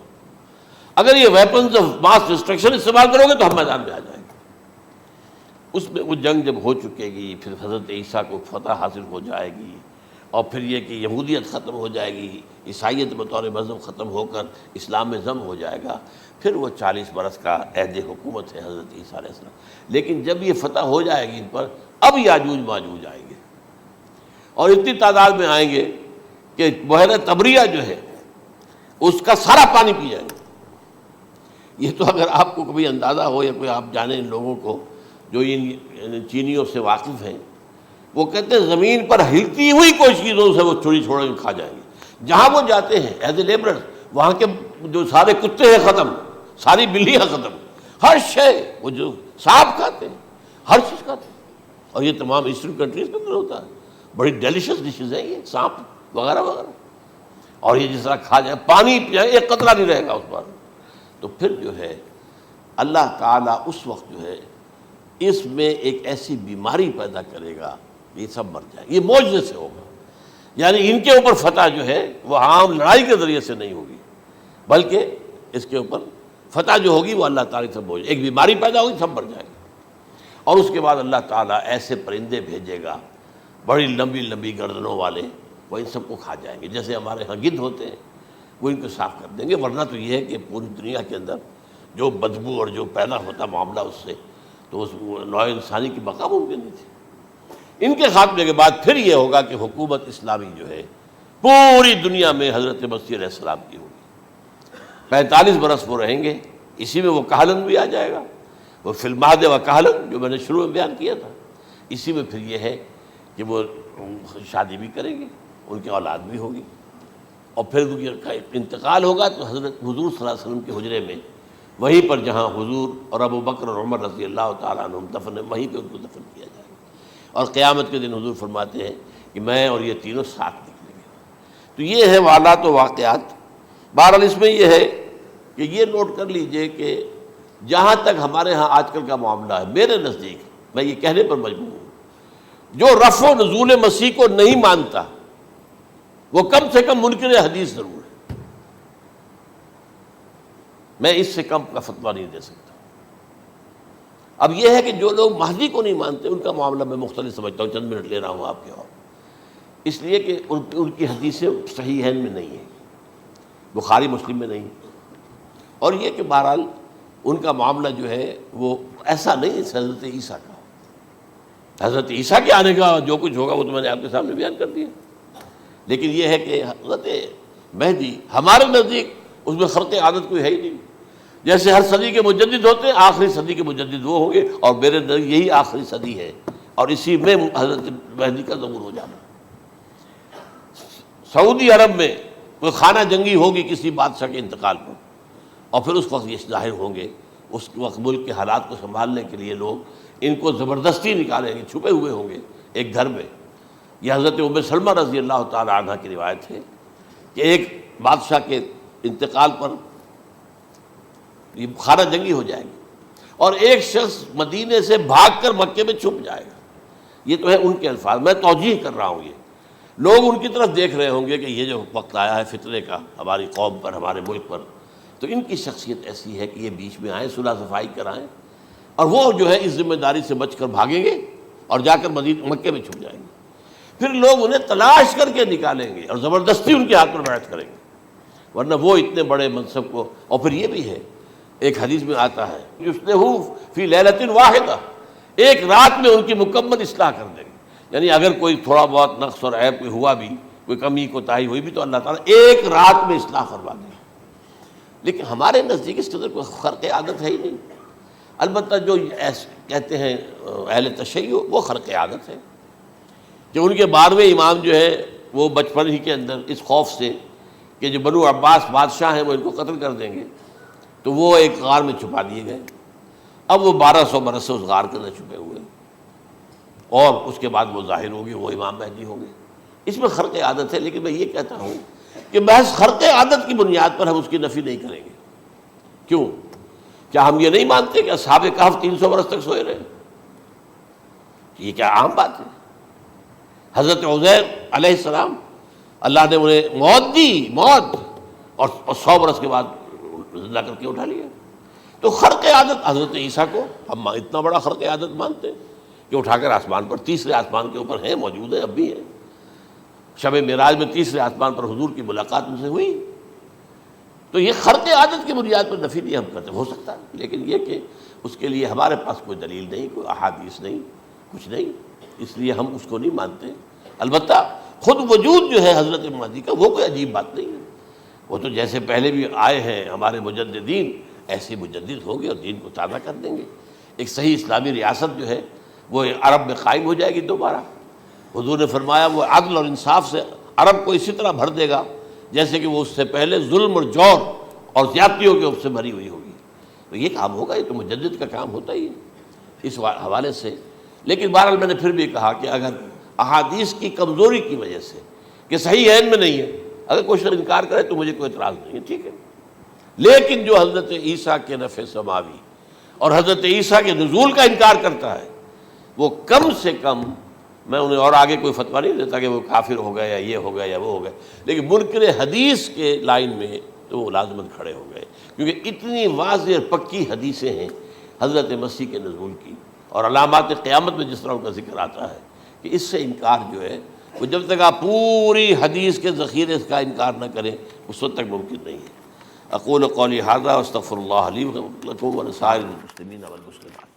اگر یہ ویپنز آف ماس ڈسٹرکشن استعمال کرو گے تو ہم میدان میں آ جائیں گے۔ اس میں وہ جنگ جب ہو چکے گی، پھر حضرت عیسیٰ کو فتح حاصل ہو جائے گی، اور پھر یہ کہ یہودیت ختم ہو جائے گی، عیسائیت بطور مذہب ختم ہو کر اسلام میں ضم ہو جائے گا، پھر وہ 40 برس کا عہد حکومت ہے حضرت عیسیٰ علیہ السلام۔ لیکن جب یہ فتح ہو جائے گی ان پر، اب یاجوج ماجوج آئیں گے، اور اتنی تعداد میں آئیں گے کہ بحیرہ طبریہ جو ہے اس کا سارا پانی پی جائیں گے۔ یہ تو اگر آپ کو کبھی اندازہ ہو یا کوئی آپ جانیں ان لوگوں کو جو ان چینیوں سے واقف ہیں، وہ کہتے ہیں زمین پر ہلتی ہوئی کوئی چیزوں سے وہ چھوڑ کے کھا جائیں گے، جہاں وہ جاتے ہیں ایز اے لیبرر، وہاں کے جو سارے کتے ہیں ختم، ساری بلیاں ختم، ہر شے، وہ جو سانپ کھاتے ہیں، ہر چیز کھاتے ہیں، اور یہ تمام ایسٹرن کنٹریز کے اندر ہوتا ہے، بڑی ڈیلیشس ڈشز ہیں یہ سانپ وغیرہ وغیرہ، اور یہ جس طرح کھا جائے، پانی پیا ایک قطرہ نہیں رہے گا اس پر۔ تو پھر جو ہے اللہ تعالیٰ اس وقت جو ہے اس میں ایک ایسی بیماری پیدا کرے گا، یہ سب مر جائے، یہ معجزے سے ہوگا، یعنی ان کے اوپر فتح جو ہے وہ عام لڑائی کے ذریعے سے نہیں ہوگی، بلکہ اس کے اوپر فتح جو ہوگی وہ اللہ تعالیٰ سے بوجھ، ایک بیماری پیدا ہوگی، سب مر جائے گا، اور اس کے بعد اللہ تعالیٰ ایسے پرندے بھیجے گا بڑی لمبی لمبی گردنوں والے، وہ ان سب کو کھا جائیں گے، جیسے ہمارے ہاں گدھ ہوتے ہیں، وہ ان کو صاف کر دیں گے، ورنہ تو یہ ہے کہ پوری دنیا کے اندر جو بدبو اور جو پیدا ہوتا معاملہ اس سے، تو اس نوع انسانی کی بقا ممکن نہیں تھی۔ ان کے خاتمے کے بعد پھر یہ ہوگا کہ حکومت اسلامی جو ہے پوری دنیا میں حضرت مسیح علیہ السلام کی ہوگی، 45 برس وہ رہیں گے، اسی میں وہ کہلن بھی آ جائے گا، وہ فی المہد و کہلن جو میں نے شروع میں بیان کیا تھا، اسی میں پھر یہ ہے کہ وہ شادی بھی کریں گے، ان کی اولاد بھی ہوگی، اور پھر ان کا انتقال ہوگا تو حضرت حضور صلی اللہ علیہ وسلم کے حجرے میں، وہیں پر جہاں حضور اور ابو بکر اور عمر رضی اللہ تعالیٰ عنہم دفن ہیں، وہیں پہ ان کو دفن کیا جائے گا، اور قیامت کے دن حضور فرماتے ہیں کہ میں اور یہ تینوں ساتھ نکلیں گے۔ تو یہ ہے حالات و واقعات۔ بہرحال اس میں یہ ہے کہ یہ نوٹ کر لیجئے کہ جہاں تک ہمارے ہاں آج کل کا معاملہ ہے، میرے نزدیک میں یہ کہنے پر مجبور ہوں، جو رفع و نزول مسیح کو نہیں مانتا وہ کم سے کم منکر حدیث ضرور ہے، میں اس سے کم کا فتویٰ نہیں دے سکتا۔ اب یہ ہے کہ جو لوگ مہدی کو نہیں مانتے ان کا معاملہ میں مختلف سمجھتا ہوں، چند منٹ لے رہا ہوں آپ کے، اور اس لیے کہ ان کی حدیثیں صحیحین میں نہیں ہیں، بخاری مسلم میں نہیں، اور یہ کہ بہرحال ان کا معاملہ جو ہے وہ ایسا نہیں ہے حضرت عیسیٰ کا، حضرت عیسیٰ کے آنے کا جو کچھ ہوگا وہ تو میں نے آپ کے سامنے بیان کر دیا، لیکن یہ ہے کہ حضرت مہدی ہمارے نزدیک اس میں خرق عادت کوئی ہے ہی نہیں، جیسے ہر صدی کے مجدد ہوتے ہیں، آخری صدی کے مجدد وہ ہوں گے، اور میرے نزدیک یہی آخری صدی ہے، اور اسی میں حضرت مہدی کا ظہور ہو جانا۔ سعودی عرب میں کوئی خانہ جنگی ہوگی کسی بادشاہ کے انتقال پر، اور پھر اس وقت یہ ظاہر ہوں گے، اس وقت ملک کے حالات کو سنبھالنے کے لیے لوگ ان کو زبردستی نکالیں گے، چھپے ہوئے ہوں گے ایک گھر میں، یہ حضرت ام سلمہ رضی اللہ تعالی عنہ کی روایت ہے کہ ایک بادشاہ کے انتقال پر یہ بخارا جنگی ہو جائے گی اور ایک شخص مدینے سے بھاگ کر مکے میں چھپ جائے گا. یہ تو ہے ان کے الفاظ، میں توجیہ کر رہا ہوں. یہ لوگ ان کی طرف دیکھ رہے ہوں گے کہ یہ جو وقت آیا ہے فتنے کا ہماری قوم پر، ہمارے ملک پر، تو ان کی شخصیت ایسی ہے کہ یہ بیچ میں آئیں، صلح صفائی کرائیں، اور وہ جو ہے اس ذمہ داری سے بچ کر بھاگیں گے اور جا کر مکے میں چھپ جائیں گے. پھر لوگ انہیں تلاش کر کے نکالیں گے اور زبردستی ان کے ہاتھ پر بیعت کریں گے، ورنہ وہ اتنے بڑے منصب کو. اور پھر یہ بھی ہے، ایک حدیث میں آتا ہے یصلحُ فی لیلۃ واحدہ، ایک رات میں ان کی مکمل اصلاح کر دیں گے. یعنی اگر کوئی تھوڑا بہت نقص اور عیب کوئی ہوا بھی، کوئی کمی کوتاہی ہوئی بھی، تو اللہ تعالیٰ ایک رات میں اصلاح کروا دیں. لیکن ہمارے نزدیک اس قدر کوئی خرق عادت ہے ہی نہیں. البتہ جو کہتے ہیں اہل تشیع، وہ خرق عادت ہے کہ ان کے 12ویں امام جو ہے وہ بچپن ہی کے اندر اس خوف سے کہ جو بنو عباس بادشاہ ہیں وہ ان کو قتل کر دیں گے، تو وہ ایک غار میں چھپا دیے گئے. اب وہ 1200 برس سے اس غار کے اندر چھپے ہوئے، اور اس کے بعد وہ ظاہر ہوگی، وہ امام مہدی ہوں گے. اس میں خرق عادت ہے. لیکن میں یہ کہتا ہوں کہ محض خرق عادت کی بنیاد پر ہم اس کی نفی نہیں کریں گے. کیوں؟ کیا ہم یہ نہیں مانتے کہ اصحاب کہف 300 برس تک سوئے رہے؟ یہ کیا عام بات ہے؟ حضرت عزیر علیہ السلام، اللہ نے انہیں موت دی، موت، اور 100 برس کے بعد زندہ کر کے اٹھا لیا. تو خرق عادت حضرت عیسیٰ کو ہم اتنا بڑا خرق عادت مانتے ہیں کہ اٹھا کر آسمان پر، تیسرے آسمان کے اوپر ہیں، موجود ہیں، اب بھی ہیں. شب معراج میں تیسرے آسمان پر حضور کی ملاقات ان سے ہوئی. تو یہ خرق عادت کی بنیاد پر نفی نہیں ہم کرتے. ہو سکتا ہے، لیکن یہ کہ اس کے لیے ہمارے پاس کوئی دلیل نہیں، کوئی احادیث نہیں، کچھ نہیں، اس لیے ہم اس کو نہیں مانتے. البتہ خود وجود جو ہے حضرت مہدی کا، وہ کوئی عجیب بات نہیں ہے. وہ تو جیسے پہلے بھی آئے ہیں ہمارے مجددین، ایسے مجدد ہوں گے اور دین کو تازہ کر دیں گے. ایک صحیح اسلامی ریاست جو ہے وہ عرب میں قائم ہو جائے گی دوبارہ. حضور نے فرمایا وہ عدل اور انصاف سے عرب کو اسی طرح بھر دے گا جیسے کہ وہ اس سے پہلے ظلم اور جور اور زیادتیوں کے سے بھری ہوئی ہوگی. تو یہ کام ہوگا، یہ تو مجدد کا کام ہوتا ہی ہے اس حوالے سے. لیکن بہرحال میں نے پھر بھی کہا کہ اگر احادیث کی کمزوری کی وجہ سے کہ صحیح عین میں نہیں ہے، اگر کوئی شخص انکار کرے تو مجھے کوئی اعتراض نہیں ہے، ٹھیک ہے. لیکن جو حضرت عیسیٰ کے نفع سماوی اور حضرت عیسیٰ کے نزول کا انکار کرتا ہے، وہ کم سے کم، میں انہیں اور آگے کوئی فتویٰ نہیں دیتا کہ وہ کافر ہو گئے یا یہ ہو گئے یا وہ ہو گئے، لیکن منکر حدیث کے لائن میں تو وہ لازمت کھڑے ہو گئے، کیونکہ اتنی واضح اور پکی حدیثیں ہیں حضرت مسیح کے نزول کی، اور علامات قیامت میں جس طرح ان کا ذکر آتا ہے کہ اس سے انکار جو ہے وہ جب تک آپ پوری حدیث کے ذخیرے کا انکار نہ کریں اس وقت تک ممکن نہیں ہے. اقول قولی ھذا واستغفر اللہ لی ولکم ولسائر المسلمین والمسلمات.